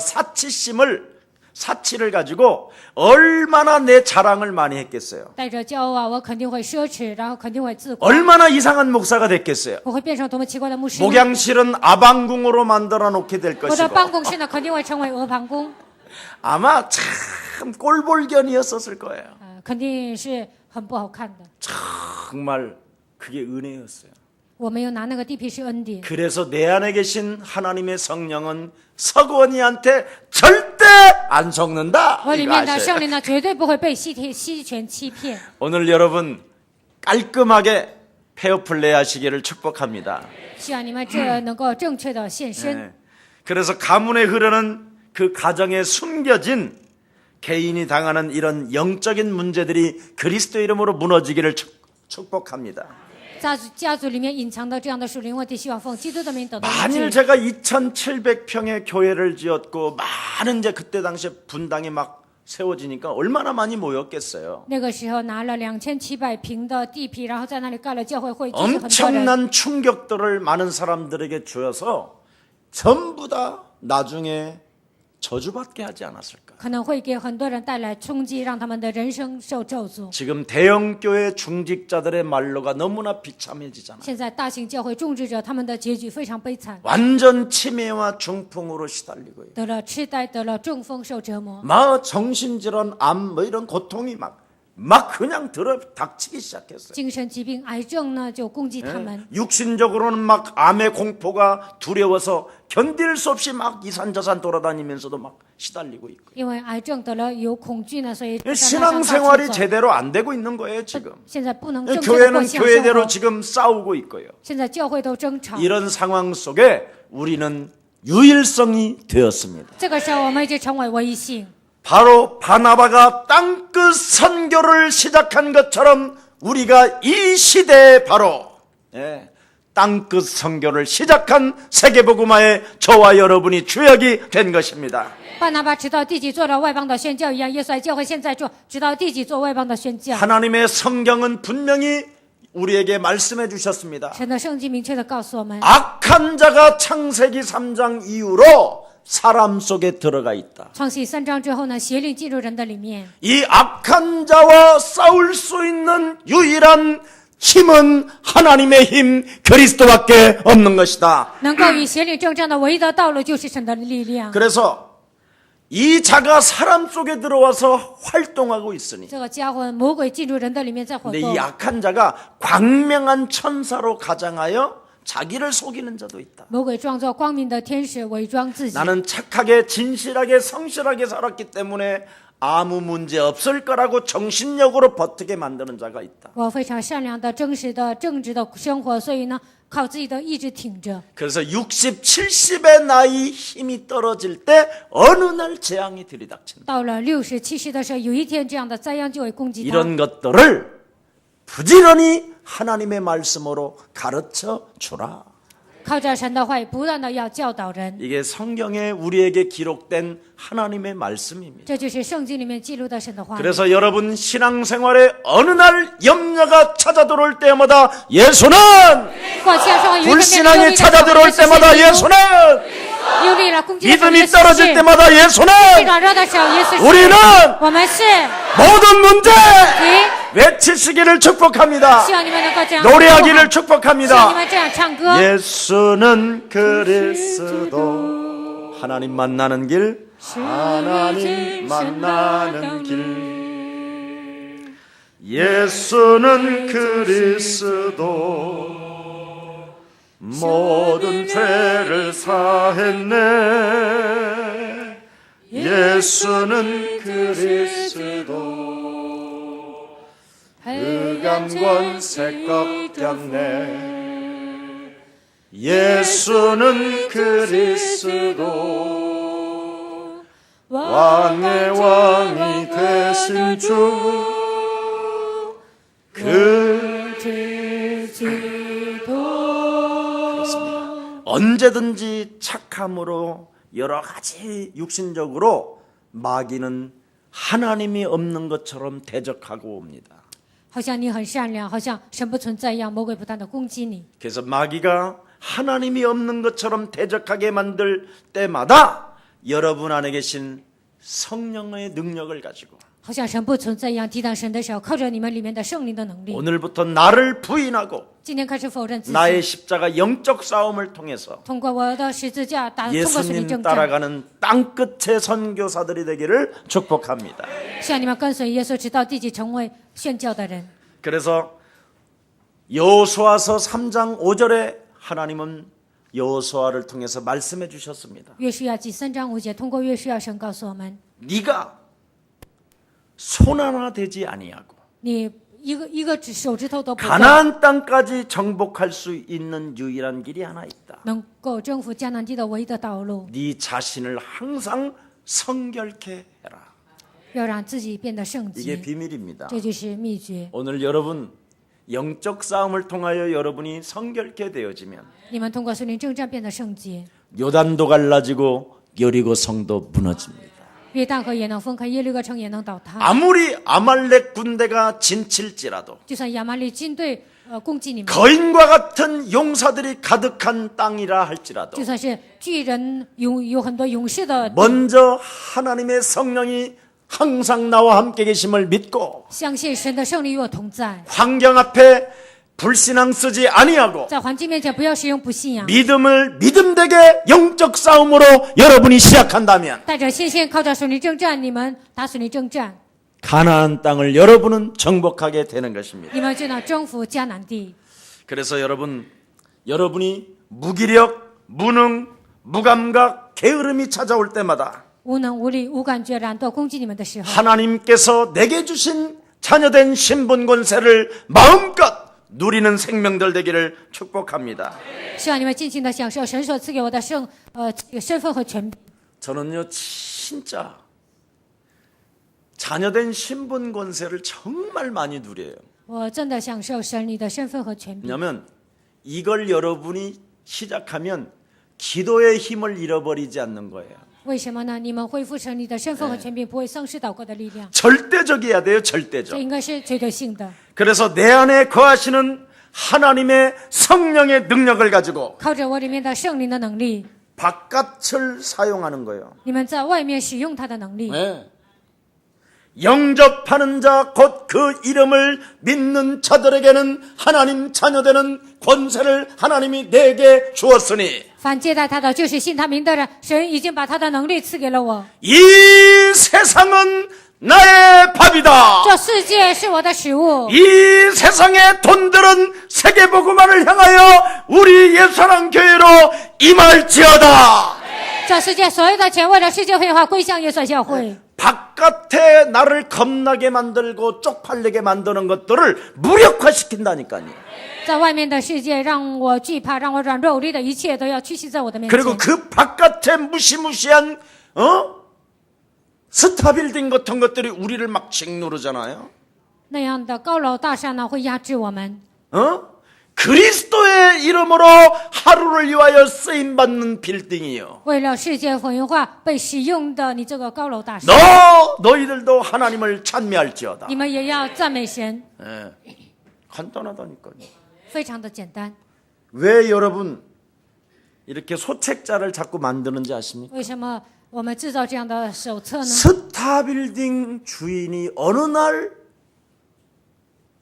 사치를 가지고 얼마나 내 자랑을 많이 했겠어요. 带着骄傲啊，我肯定会奢侈，然后肯定会自夸， 얼마나 이상한 목사가 됐겠어요. 我会变成多么奇怪的牧师呢。 목양실은 아방궁으로 만들어 놓게 될 我的 것이고 办公室呢，肯定会成为鹅盘宫， 아마 참 꼴볼견이었을 거예요. 肯定是很不好看的。 정말 그게 은혜였어요. 我没有拿那个地皮是恩典， 그래서 내 안에 계신 하나님의 성령은 서구원이한테 절대 안 속는다. 我里 이거 面的 아셔요. 圣灵呢，绝对不会被欺权欺骗。 오늘 여러분 깔끔하게 페어플레이 하시기를 축복합니다. 希望你们这能够正确的献身。 네. 그래서 가문에 흐르는 그 가정에 숨겨진 개인이 당하는 이런 영적인 문제들이 그리스도 이름으로 무너지기를 축복합니다. 家族里面隐藏的这样的属灵问题，希望奉基督的名得到医 만일 治。 제가 2,700평의 교회를 지었고 많은 이제 그때 당시에 분당이 막 세워지니까 얼마나 많이 모였겠어요. 那个时候拿了2700平的地皮，然后在那里盖了教会会，就是很多人。 엄청난 충격들을 많은 사람들에게 주어서 전부 다 나중에 저주받게 하지 않았을까. 可能会给很多人带来冲击，让他们的人生受咒诅。 지금 대형교회 중직자들의 말로가 너무나 비참해지잖아요. 现在大型教会种植者他们的结局非常悲惨， 완전 치매와 중풍으로 시달리고 있고 得了痴呆，得了中风，受折磨， 막 정신질환, 암 뭐 이런 고통이 막 그냥 닥치기 시작했어요. 精神疾病、癌症呢就攻击他们。 육신적으로는 막 암의 공포가 두려워서 견딜 수 없이 막 이산저산 돌아다니면서도 막 시달리고 있고 因为癌症得了有恐惧呢，所以在 신앙생활이 路上到处走 제대로 안 되고 있는 거예요 지금. 现在不能正确的过 교회는 信仰生 교회대로 活， 지금 싸우고 있고요. 现在教会都争吵。 이런 상황 속에 우리는 유일성이 되었습니다. 这个时候，我们已经成为唯一性。 바로 바나바가 땅끝 선교를 시작한 것처럼 우리가 이 시대에 바로 땅끝 선교를 시작한 세계복음화의 저와 여러분이 주역이 된 것입니다. 巴拿巴直到地级做了外邦的宣教一样，耶稣来教会现在做直到地级做外邦的宣教。 하나님의 성경은 분명히 우리에게 말씀해 주셨습니다. 神的圣经明确的告诉我们， 악한 자가 창세기 3장 이후로 사람 속에 들어가 있다. 创世3章之后呢，邪灵进入人的里面， 이 악한 자와 싸울 수 있는 유일한 힘은 하나님의 힘 그리스도밖에 없는 것이다. 能够与邪灵征战的唯一的道路就是神的力量。 그래서 이 자가 사람 속에 들어와서 활동하고 있으니 这个家伙魔鬼进入人的里面在活 근데 动 이 ， 악한 자가 광명한 천사로 가장하여 자기를 속이는 자도 있다. 魔鬼装作光明的天使，伪装自己。 나는 착하게 진실하게 성실하게 살았기 때문에 아무 문제 없을 거라고 정신력으로 버티게 만드는 자가 있다. 我非常善良的、真实的、正直的生活，所以呢，靠自己的意志挺着。 그래서 60, 70의 나이 힘이 떨어질 때 어느 날 재앙이 들이닥친다. 到了60、70的时候，有一天这样的灾殃就会攻击他。 이런 것들을 부지런히 하나님의 말씀으로 가르쳐 주라. 靠着神的话语，不断的要教导人， 이게 성경에 우리에게 기록된 하나님의 말씀입니다. 这就是圣经里面记录的神的话语。 그래서 여러분 신앙생활에 어느 날 염려가 찾아들어올 때마다 예수는 过去生活有一天 불신앙이 찾아들어올 때마다 예수는 忧虑了攻击的时候， 믿음이 떨어질 때마다 예수는 软弱的时候，耶稣是。 우리는 我们是 모든 문제 对， 외치시기를 축복합니다. 希望你们能够这样 노래하기를 希望你 축복합니다. 们这样唱歌。 예수는 그리스도 하나님 만나는 길 하나님 만나는 길 예수는 그리스도 모든 죄를 사했네 예수는 그리스도 흑암권세 꺾였네 예수는 그리스도 왕의 왕이 되신 주 그 언제든지 착함으로 여러 가지 육신적으로 마귀는 하나님이 없는 것처럼 대적하고 옵니다. 好像你很善良，好像神不存在一样，魔鬼不断的攻击你。 그래서 마귀가 하나님이 없는 것처럼 대적하게 만들 때마다 여러분 안에 계신 성령의 능력을 가지고 好像神不存在一样，抵挡神的时候，靠着你们里面的圣灵的能力。 오늘부터 나를 부인하고 今天开始否认自己， 나의 십자가 영적 싸움을 통해서 通过我的十字架通过属灵 예수님 征战， 따라가는 땅끝의 선교사들이 되기를 축복합니다. 希望你们跟随耶稣直到地极，成为宣教的人。 그래서 여호수아서 3장 5절에 하나님은 여호수아를 통해서 말씀해 주셨습니다. 约书亚记3章5节，通过约书亚神告诉我们， 네가 손 하나 대지 아니하고 你一个手指头都不够， 가나안 땅까지 정복할 수 있는 유일한 길이 하나 있다. 能够征服迦南地的唯一的道路， 네 자신을 항상 성결케 해라. 要让自己变得圣 이게 洁， 비밀입니다. 这就是秘诀。 오늘 여러분 영적 싸움을 통하여 여러분이 성결케 되어지면 你们通过属灵征战变得圣洁， 요단도 갈라지고 여리고 성도 무너집니다. 约旦河也能分开，耶利哥城也能倒塌。 아무리 아말렉 군대가 진칠지라도 就算亚玛力军队攻击你们， 거인과 같은 용사들이 가득한 땅이라 할지라도 就算是巨人有很多勇士的， 먼저 하나님의 성령이 항상 나와 함께 계심을 믿고 相信神的胜利与我同在， 환경 앞에 불신앙 쓰지 아니하고 在环境面前不要使用不信仰， 믿음을 믿음되게 영적 싸움으로 여러분이 시작한다면 带着信心靠着属灵征战，你们打属灵征战， 가나안 땅을 여러분은 정복하게 되는 것입니다. 你们就能征服迦南地。 그래서 여러분이 무기력, 무능, 무감각, 게으름이 찾아올 때마다 无能无力、无感觉、懒惰攻击你们的时候， 하나님께서 내게 주신 자녀된 신분 권세를 마음껏 누리는 생명들 되기를 축복합니다. 希望你们尽情的享受神所赐给我的身份和权柄。 저는요 진짜 자녀된 신분 권세를 정말 많이 누려요. 我真的享受神你的身份和权柄， 왜냐하면 이걸 여러분이 시작하면 기도의 힘을 잃어버리지 않는 거예요. 为什么呢？你们恢复神你的身份和权柄，不会丧失祷告的力量， 절대적이어야 돼요. 这 절대적. 应该是绝对性的。 그래서 내 안에 거하시는 하나님의 성령의 능력을 가지고 靠着我里面的圣灵的能力， 바깥을 사용하는 거예요. 你们在外面使用他的能力。 네. 영접하는 자 곧 그 이름을 믿는 자들에게는 하나님 자녀되는 권세를 하나님이 내게 주었으니 凡接待他的，就是信他名的人，神已经把他的能力赐给了我。 이 세상은 나의 밥이다. 这世界是我的食物， 이 세상의 돈들은 세계복음화를 향하여 우리 예수랑 교회로 임할지어다. 这世界所有的钱为了世界会化归向耶稣教会。 바깥에 나를 겁나게 만들고 쪽팔리게 만드는 것들을 무력화시킨다니까요. 在外面的世界让我惧怕，让我软弱无力的一切都要屈膝在我的面前。 그리고 그 바깥에 무시무시한 스타빌딩 같은 것들이 우리를 막 짓누르잖아요. 那样的高楼大厦呢，会压制我们。 그리스도의 이름으로 하루를 위하여 쓰임받는 빌딩이요. 为了世界福音化被使用的你这个高楼大厦， 너희들도 하나님을 찬미할지어다. 你们也要赞美神， 예, 간단하다니까요. 非常的简单。 왜 여러분 이렇게 소책자를 자꾸 만드는지 아십니까? 为什么我们制造这样的手册呢？ 스타빌딩 주인이 어느 날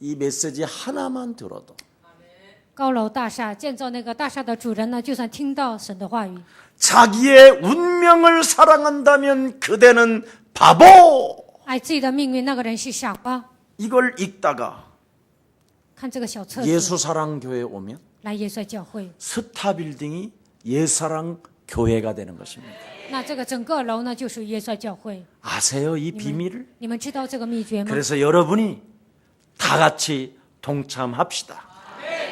이 메시지 하나만 들어도 高楼大厦建造那个大厦的主人呢，就算听到神的话语， 자기의 운명을 사랑한다면 그대는 바보. 爱自己的命运，那个人是傻瓜。 이걸 읽다가 看这个小册子， 예수사랑교회에 오면 来耶稣教会， 스타빌딩이 예사랑 교회가 되는 것입니다. 那这个整个楼呢，就属于耶稣教会。 아세요 이 비밀을? 你们知道这个秘诀吗？ 그래서 여러분이 다 같이 동참합시다.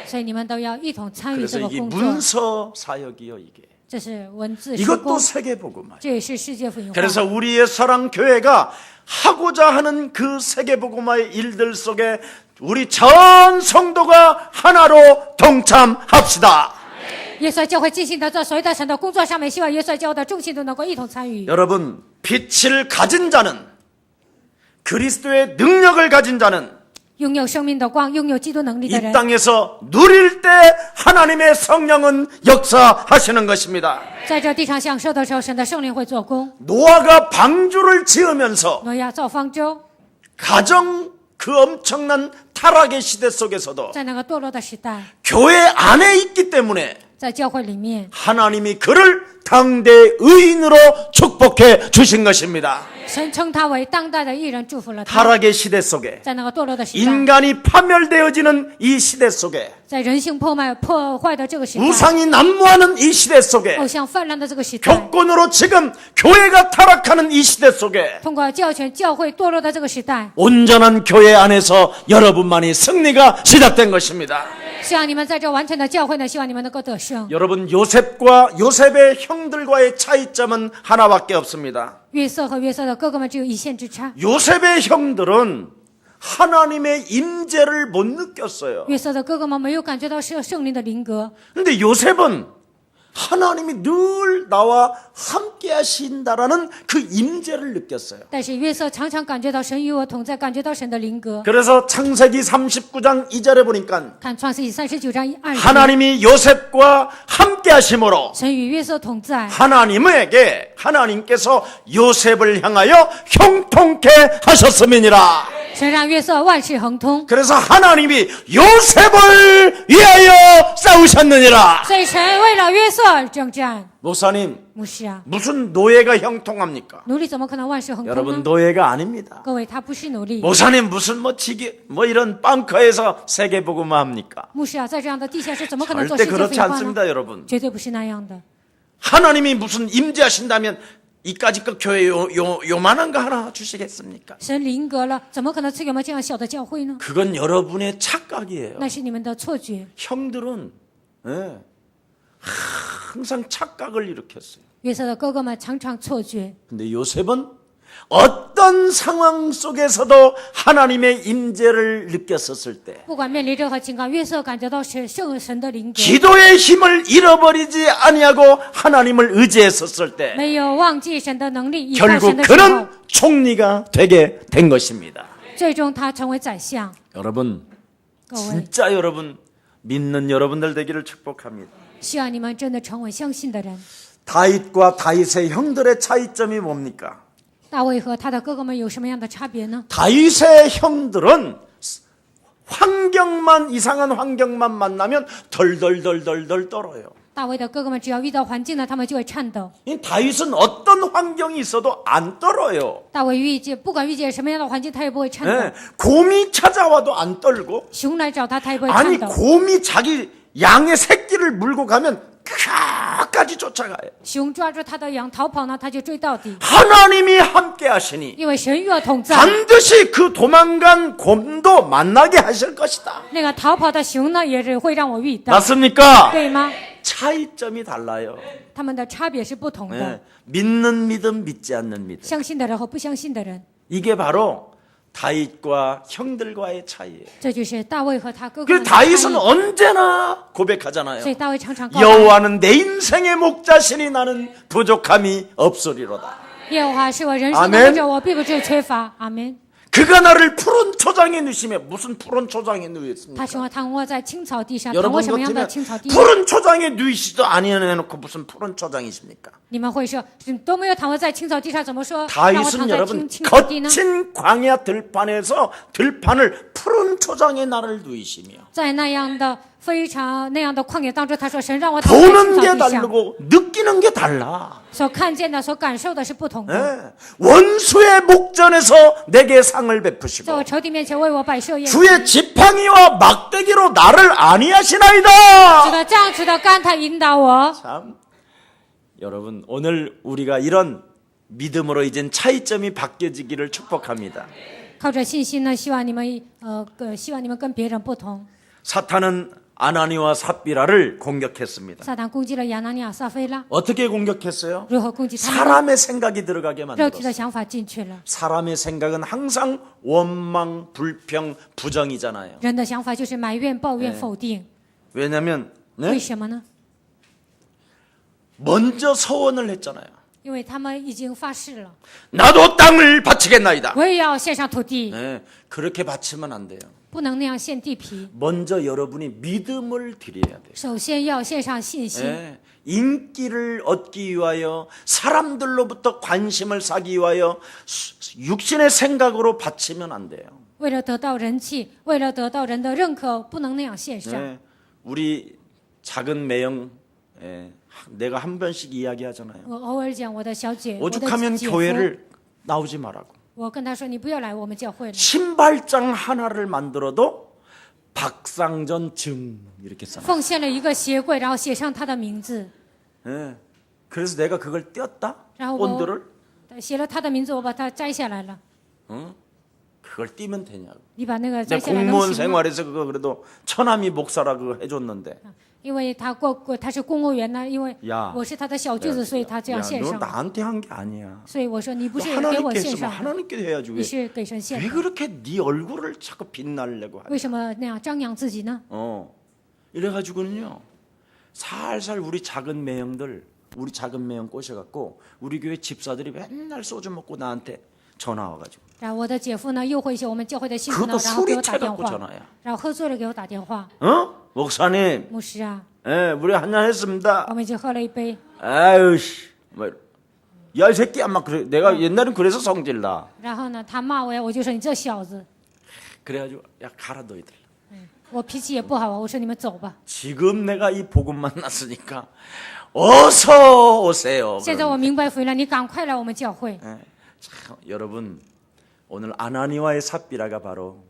所以你们都要一同参与 그래서 这个 이게 工作。 문서 사역이요 이게. 这是文字施 이것도 工， 세계복음화. 这也是世界福音化。 그래서 우리의 사랑 교회가 하고자 하는 그 세계복음화의 일들 속에 우리 전 성도가 하나로 동참합시다. 耶稣在教会尽心的做所有的神的工作上面，希望耶稣在教会的众信都能够一同参与。 여러분, 빛을 가진 자는 그리스도의 능력을 가진 자는 拥有生命的光，拥有基督能力的 이 人， 땅에서 누릴 때 하나님의 성령은 역사하시는 것입니다. 在这地上享受的时候，神的圣灵会做工。 노아가 방주를 지으면서 挪亚造方舟， 가정 그 엄청난 타락의 시대 속에서도 在那个堕落的时代， 교회 안에 있기 때문에 在教会里面， 하나님이 그를 당대 의인으로 축복해 주신 것입니다. 神称他为当代的艺人，祝福了他。 타락의 시대 속에 在那个堕落的时代， 인간이 파멸되어지는 이 시대 속에 在人性破坏的这个时代， 우상이 난무하는 이 시대 속에 偶像泛滥的这个时代， 교권으로 지금 교회가 타락하는 이 시대 속에 通过教权教会堕落的这个时代， 온전한 교회 안에서 여러분만이 승리가 시작된 것입니다. 希望你们在这完全的教会呢，希望你们能够得胜。 여러분, 요셉의 형들과의 차이점은 하나밖에 없습니다. 约瑟和约瑟的哥哥们只有一线之差。 요셉의 형들은 하나님의 임재를 못 느꼈어요. 约瑟的哥哥们没有感觉到圣灵的灵格， 근데 요셉은 하나님이 늘 나와 함께 하신다라는 그 임재를 느꼈어요. 但是约瑟常常感觉到神与我同在，感觉到神的灵格。 그래서 창세기 39장 2절에 보니까 看创世纪39章2节， 하나님이 요셉과 함께 하심으로 神与约瑟同在， 하나님께서 요셉을 향하여 형통케 하셨음이니라. 神让约瑟万事亨通， 그래서 하나님이 요셉을 위하여 싸우셨느니라. 所以神为了约瑟而征战。 목사님, 牧师啊， 무슨 노예가 형통합니까? 奴隶怎么可能万事亨通 여러분, 呢？ 노예가 아닙니다. 各位，他不是奴隶。 목사님, 무슨 이런 빵커에서 세계복음화 합니까? 牧师啊，在这样的地下室怎么可能做 절대 世界 그렇지 废话呢？ 않습니다, 여러분. 绝对不是那样的。 하나님이 무슨 임재하신다면 이까짓 그 교회 요만한 거 하나 주시겠습니까? 神灵格了，怎么可能赐给我们这样小的教会呢？ 그건 여러분의 착각이에요. 那是你们的错觉。 형들은 항상 착각을 일으켰어요. 约瑟的哥哥们常常错觉， 근데 요셉은 어떤 상황 속에서도 하나님의 임재를 느꼈었을 때 不管面临任何情况，约瑟感觉到神的灵格， 기도의 힘을 잃어버리지 아니하고 하나님을 의지했었을 때 没有忘记神的能力，依靠 결국 神的时候 그는 ， 총리가 되게 된 것입니다. 最终他成为宰相。 여러분, 各位， 진짜 여러분 믿는 여러분들 되기를 축복합니다. 希望你们真的成为相信的人。 다윗과 다윗의 형들의 차이점이 뭡니까? 大卫和他的哥哥们有什么样的差别呢？ 다윗의 형들은 이상한 환경만 만나면 덜덜덜덜덜 떨어요. 大卫的哥哥们只要遇到环境呢，他们就会颤抖。 이 다윗은 어떤 환경이 있어도 안 떨어요. 大卫不管遇见什么样的环境，他也不会颤抖。 네, 곰이 찾아와도 안 떨고 熊来找他，他也不会 아니 颤抖。 곰이 자기 양의 새끼를 물고 가면 끝까지 쫓아가요. 熊抓住他的羊逃跑呢，他就追到底， 하나님이 함께 하시니 因为神与我同在。 반드시 그 도망간 곰도 만나게 하실 것이다. 那个逃跑的熊呢，也是会让我遇到， 맞습니까? 对吗？ 차이점이 달라요. 他们的差别是不同的， 네, 믿는 믿음, 믿지 않는 믿음. 相信的人和不相信的人， 이게 바로 다윗과 형들과의 차이예요. 这就是大卫和他哥哥 그 们的差异。 다윗은 언제나 所 고백하잖아요. 以大卫常常告白， 여호와는 내 인생의 목자시니 나는 부족함이 없으리로다. 耶和华是我人生的 아멘 牧者，我并不致缺乏。阿门。 그가 나를 푸른 초장에 누시며 무슨 푸른 초장에 누였습니까? 他使我躺卧在青草地上，躺卧 여러분 什么样的 같으면 青草地？ 푸른 초장에 누이시도 아니해놓고 무슨 푸른 초장이십니까? 你们会说都没有躺卧在青草地上，怎么说让我躺 다윗은 在 여러분 青草地呢？ 거친 광야 들판에서 들판을 푸른 초장에 나를 누이시며 在那样的非常那样的旷野当中，他说神让我躺在青 보는 草 게 地上， 다르고 느끼는 게 달라. 所看见的、所感受的是不同的。 예. 원수의 목전에서 내게 상을 在 베푸시고 我仇敌面前为我摆设宴席， 주의 지팡이와 막대기로 나를 这 안위하시나이다. 个杖持的竿他引导我。 참 여러분 오늘 우리가 이런 믿음으로 이젠 차이점이 바뀌어지기를 축복합니다. 靠着信心呢，希望你们跟别人不同。 사탄은 아나니와 삽비라를 공격했습니다. 撒旦攻击了亚拿尼亚、撒非拉， 어떻게 공격했어요? 如何攻击他们呢？ 사람의 생각이 들어가게 肉体的 만들었어요. 想法进去了， 사람의 생각은 항상 원망, 불평, 부정이잖아요. 人的想法就是埋怨、抱怨、否定。 왜냐하면 为 네? 什么呢？ 먼저 서원을 했잖아요. 因为他们已经发誓了， 나도 땅을 바치겠나이다. 我也要献上土地， 네, 그렇게 바치면 안 돼요. 不能那样献地皮。 먼저 여러분이 믿음을 드려야 돼요. 首先要献上信心， 네, 인기를 얻기 위하여 사람들로부터 관심을 사기 위하여 육신의 생각으로 바치면 안 돼요. 为了得到人气，为了得到人的认可，不能那样献上。 네, 우리 작은 매형 내가 한 번씩 이야기하잖아요. 我偶尔讲我的小姐，我的 오죽하면 姐夫， 교회를 나오지 말라고. 我跟他说你不要来我们教会了。 신발장 하나를 만들어도 박상전 증 이렇게 써. 奉献了一个鞋柜，然后写上他的名字， 네, 그래서 내가 그걸 떼었다. 然后我 본드를 写了他的名字，我把它摘下来了。 그걸 띄면 되냐고. 你把那个 내 摘下来能 공무원 行吗？ 생활에서 그거 그래도 천하미 목사라 그거 해줬는데. 因为他是公务员呢，因为 야 我是他的小舅子，所以他这样 야, 献 너 上。 나한테 한 게 아니야. 所以我说你不 너 是给我 하나님께 献 했으면 上的， 하나님께 해야지 你 왜? 是给神献 왜 的。 그렇게 네 얼굴을 자꾸 빛나려고 하냐? 为什么那样张扬自己呢？ 이래가지고는요 살살 우리 작은 매형들 우리 작은 매형 꼬셔갖고 우리 교회 집사들이 맨날 소주 먹고 나한테 전화 와가지고 然后我的姐夫呢，诱惑一些我们教会的信徒呢 그것도 ，然后给我打 술이 电 채갖고 话， 전화야. 然后喝醉了给我打电话。 목사님, 牧师啊， 우리 한잔 했습니다. 我们已经喝了一杯。 아유씨, 야 이 새끼야 막 그래. 내가 옛날엔 그래서 성질나. 然后呢，他骂我呀，我就说你这小子， 그래가지고 야 가라 너희들. 我脾气也不好啊，我说你们走吧。 지금 내가 이 복음 만났으니까 어서 오세요. 现在我明白福音了，你赶快来我们教会。 참, 여러분 오늘 아나니와의 삽비라가 바로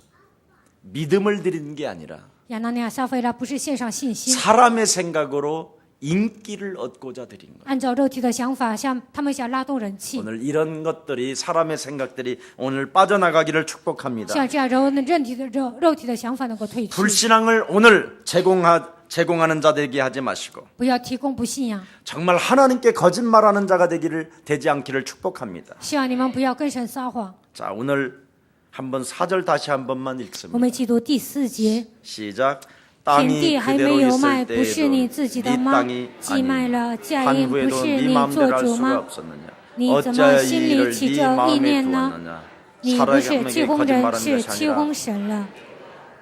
믿음을 드리는 게 아니라 亚拿尼亚、撒非拉不是献上信心， 사람의 생각으로 인기를 얻고자 드린 거예요. 按照肉体的想法，他们想拉动人气， 오늘 이런 것들이 사람의 생각들이 오늘 빠져나가기를 축복합니다. 像这样肉体的想法能够退去， 불신앙을 오늘 제공하는 자 되게 하지 마시고 不要提供不信仰。 정말 하나님께 거짓말하는 자가 되지 않기를 축복합니다. 希望你们不要跟神撒谎。 자, 오늘 한번 4절 다시 한 번만 我 읽습니다. 们一起读第4节。 시작. 田 땅이 地还没 그대로 有卖， 있을 不是你自 때에도 己的 네 吗？ 땅이 既卖了， 아니니 嫁因不 환후에도 是 네 你 마음대로 做 할 主 수가 吗？ 없었느냐? 你怎么 어찌하여 心 이 里 일을 起 네 这意 마음에 念呢？ 두었느냐? 你不是 사람에게 欺哄人， 거짓말하는 是 것이 欺 아니라 哄神了。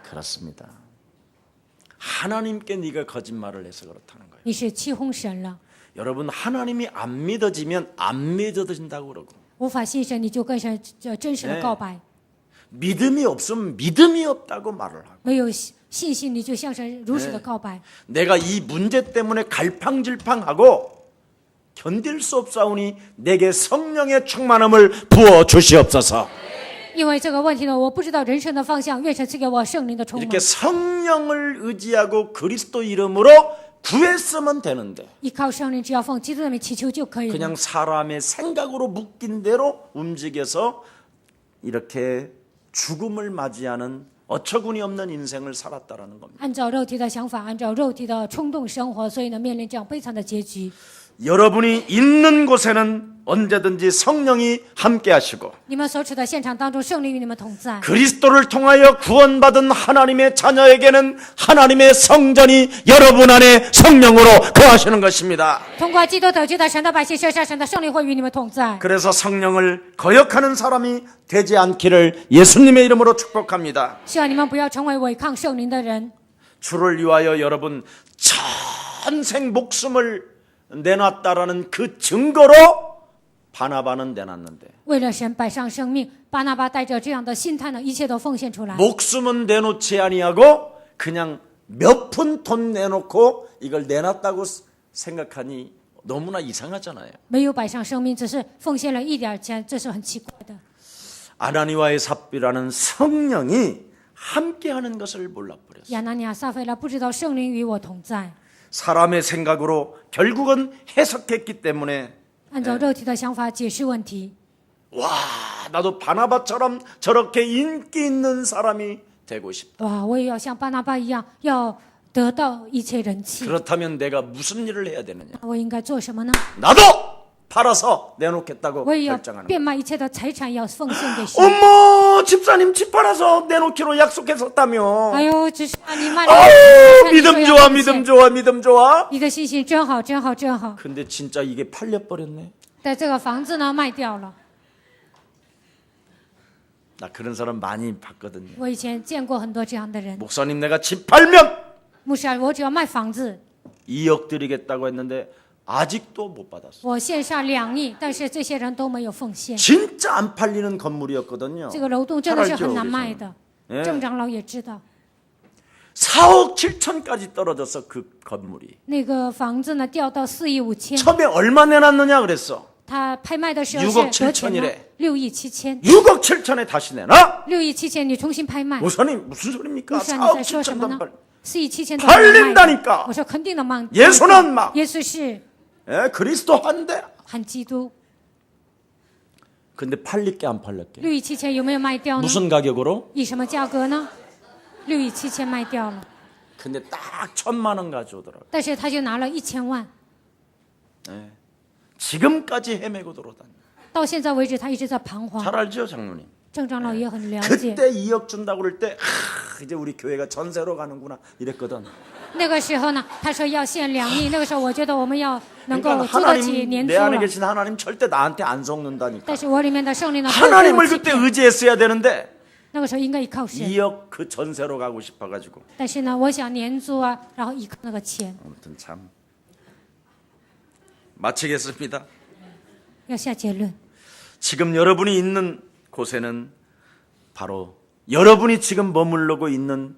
그렇습니다. 하나님께 네가 거짓말을 해서 그렇다는 거예요. 你是欺哄神了， 여러분 하나님이 안 믿어지면 안 믿어진다고 그러고 无法信神，你就跟神真实的告白； 믿음이 없으면 믿음이 없다고 말을 하고 没有信心，你就向神如实的告白。 내가 이 문제 때문에 갈팡질팡하고 견딜 수 없사오니 내게 성령의 충만함을 부어 주시옵소서. 因为这个问题呢，我不知道人生的方向，愿神赐给我圣灵的充满 이렇게 。 성령을 의지하고 그리스도 이름으로 구했으면 되는데 依靠圣灵，只要奉基督的名祈求就可以了。 그냥 사람의 생각으로 묶인 대로 움직여서 이렇게 죽음을 맞이하는 어처구니 없는 인생을 살았다라는 겁니다. 按照肉体的想法，按照肉体的冲动生活，所以呢，面临这样悲惨的结局。 여러분이 있는 곳에는 언제든지 성령이 함께 하시고 你们所处的现场当中，圣灵与你们同在。 그리스도를 통하여 구원받은 하나님의 자녀에게는 하나님의 성전이 여러분 안에 성령으로 거하시는 것입니다. 通过基督得救的神的百姓，圣上神的圣灵会与你们同在。 그래서 성령을 거역하는 사람이 되지 않기를 예수님의 이름으로 축복합니다. 希望你们不要成为违抗圣灵的人。 주를 위하여 여러분 전생 목숨을 내놨다라는 그 증거로 바나바는 내놨는데 为了神摆上生命，巴拿巴带着这样的心态呢，一切都奉献出来。 목숨은 내놓지 아니하고 그냥 몇 푼 돈 내놓고 이걸 내놨다고 생각하니 너무나 이상하잖아요. 没有摆上生命，只是奉献了一点钱，这是很奇怪的。 아나니와의 삽비라는 성령이 함께하는 것을 몰라버렸어요. 亚拿尼亚、撒非拉不知道圣灵与我同在， 사람의 생각으로 결국은 해석했기 때문에 按照肉体的想法解释问题。 와 나도 바나바처럼 저렇게 인기 있는 사람이 되고 싶다. 哇，我也要像巴拿巴一样，要得到一切人气。 그렇다면 내가 무슨 일을 해야 되느냐? 我应该做什么呢？ 나도 팔아서 내놓겠다고 我也要 결정하는 变 거예요. 卖一切的财产，要奉献给神。 어머 집사님 집 팔아서 내놓기로 약속했었다며. 哎呦，只是啊，你慢 아우 点， 믿음 좋아 믿음 좋아 믿음 좋아. 你的信心真好，真好，真好。 근데 진짜 이게 팔려버렸네. 但这个房子呢卖掉了， 나 그런 사람 많이 봤거든요. 我以前见过很多这样的人。 목사님 내가 집 팔면 牧师啊，我只要卖房子， 2억 드리겠다고 했는데 아직도 못 받았어. 我献上2亿，但是这些人都没有奉献。 진짜 안 팔리는 건물이었거든요. 这个楼栋真的是很难卖的， 예. 郑长老也知道。 4억 7천까지 떨어져서 그 건물이. 那个房子呢掉到4亿5千， 처음에 얼마 내놨느냐 그랬어. 他拍卖的时候 6억 是多钱呢 7천이래 ？6亿7千， 6억 7천에 다시 내놔? 6亿7千你重新拍卖。 목사님 무슨 소리입니까? 牧师啊，你 4억 在说什 7천도 么呢 안 팔. ？4亿7千都 팔린다니까 我说肯定能卖。 예수는 막 耶稣是 예, 그리스도 한대. 喊基督。 근데 팔릴게 안 팔렸게? 6亿7千有没有卖掉呢？ 무슨 가격으로? 以什么价格呢？6亿7千卖掉了， 근데 딱 1,000만 원 가져오더라고. 但是他就拿了1000万。 예. 지금까지 헤매고 돌아다녀. 到现在为止，他一直在彷徨。 잘 알죠, 장로님? 郑长老也很了解。 그때 2억 준다고 그럴 때 이제 우리 교회가 전세로 가는구나 이랬거든. 那个时候呢，他说要献2亿，那个时候我觉得我们要能够 그러니까 租得起 하나님 年租 내 안에 了。 계신 하나님 절대 나한테 안 속는다니까. 但是我里面的圣灵呢，不会对我 하나님을 欺 그때 骗。 의지했어야 되는데 那个时候应该依靠神， 2억 그 전세로 가고 싶어가지고. 但是呢，我想年租啊，然后依靠那个钱。 아무튼 참 마치겠습니다. 要下结论， 지금 여러분이 있는 곳에는 바로 여러분이 지금 머무르고 있는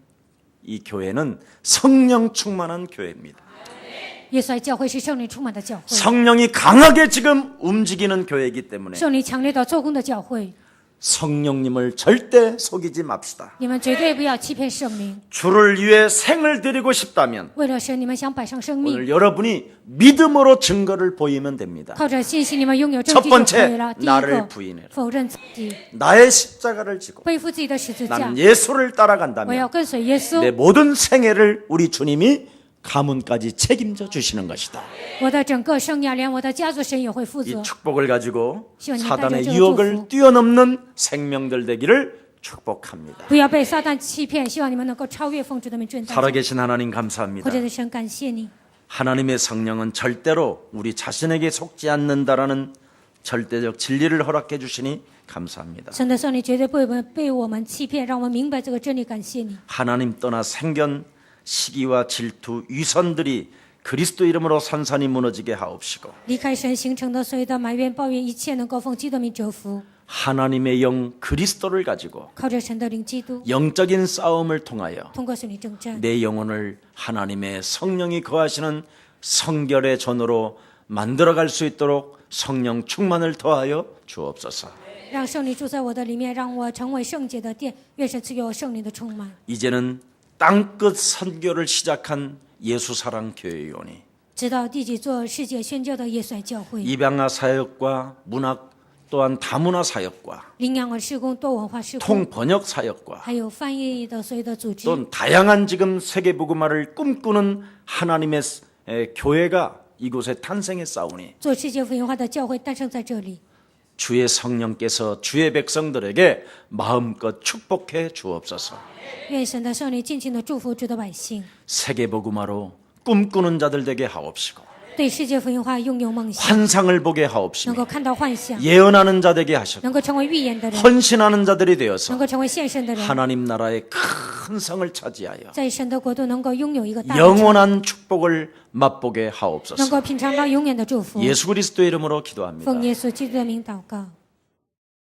이 교회는 성령 충만한 교회입니다. 耶稣爱教会是圣灵充满的教会， 성령이 강하게 지금 움직이는 교회이기 때문에 圣灵强烈的做工的教会， 성령님을 절대 속이지 맙시다. 你们绝对不要欺骗圣灵。 주를 위해 생을 드리고 싶다면 为了神，你们想摆上生命， 오늘 여러분이 믿음으로 증거를 보이면 됩니다. 靠着信心，你们拥有证 첫 据就可以 번째 了。第一 나를 个， 부인해라. 否认自己， 나의 십자가를 지고 背负自己的十字架 나는 。 예수를 我要 따라간다면 跟随耶 내 稣， 모든 생애를 우리 주님이 가문까지 책임져 주시는 것이다. 我的整个生涯，连我的家族，神也会负 이 责。 축복을 가지고 시원히 사단의 따져줘 유혹을 주고. 뛰어넘는 생명들 되기를 축복합니다. 不要被撒旦欺骗，希望你们能够超越奉主的名truyền道。 살아계신 하나님 감사합니다. 或者的神，感谢你， 하나님의 성령은 절대로 우리 자신에게 속지 않는다라는 절대적 진리를 허락해 주시니 감사합니다. 神的圣灵绝对不会被我们欺骗，让我们明白这个真理。感谢你， 하나님 떠나 생견, 시기와 질투, 위선들이 그리스도 이름으로 산산이 무너지게 하옵시고 离开神形成的所有的埋怨、抱怨，一切能够奉基督的名折服。 하나님의 영 그리스도를 가지고 靠着神的灵基督， 영적인 싸움을 통하여 通过圣灵征战， 내 영혼을 하나님의 성령이 거하시는 성결의 전으로 만들어갈 수 있도록 성령 충만을 더하여 주옵소서. 让圣灵住在我的里面，让我成为圣洁的殿。愿神赐给我圣灵的充满。 이제는 땅끝 선교를 시작한 예수 사랑 교회요니 直到地级做世界宣教的耶稣爱教会， 입양아 사역과 문학 또한 다문화 사역과 领养儿事工、多文化事工， 통번역 사역과 还有翻译的所有的组织， 또 다양한 지금 세계 복음화를 꿈꾸는 하나님의 교회가 이곳에 탄생했사오니 做世界福音化的教会诞生在这里。 주의 성령께서 주의 백성들에게 마음껏 축복해 주옵소서. 愿神的圣灵尽情的祝福主的百姓， 세계 복음화로 꿈꾸는 자들 되게 하옵시고 对世界福音化拥有梦想， 환상을 보게 能 하옵시며 够看到幻想， 예언하는 자 되게 하시고 能够成为预言的人， 헌신하는 자들이 能 되어서 够成为献身的人， 하나님 나라의 큰 성을 차지하여 在神的国度能够拥有一个大的城， 영원한 축복을 맛보게 能 하옵소서. 够品尝到永远的祝福。 예수 그리스도의 이름으로 기도합니다. 奉耶稣基督的名祷告。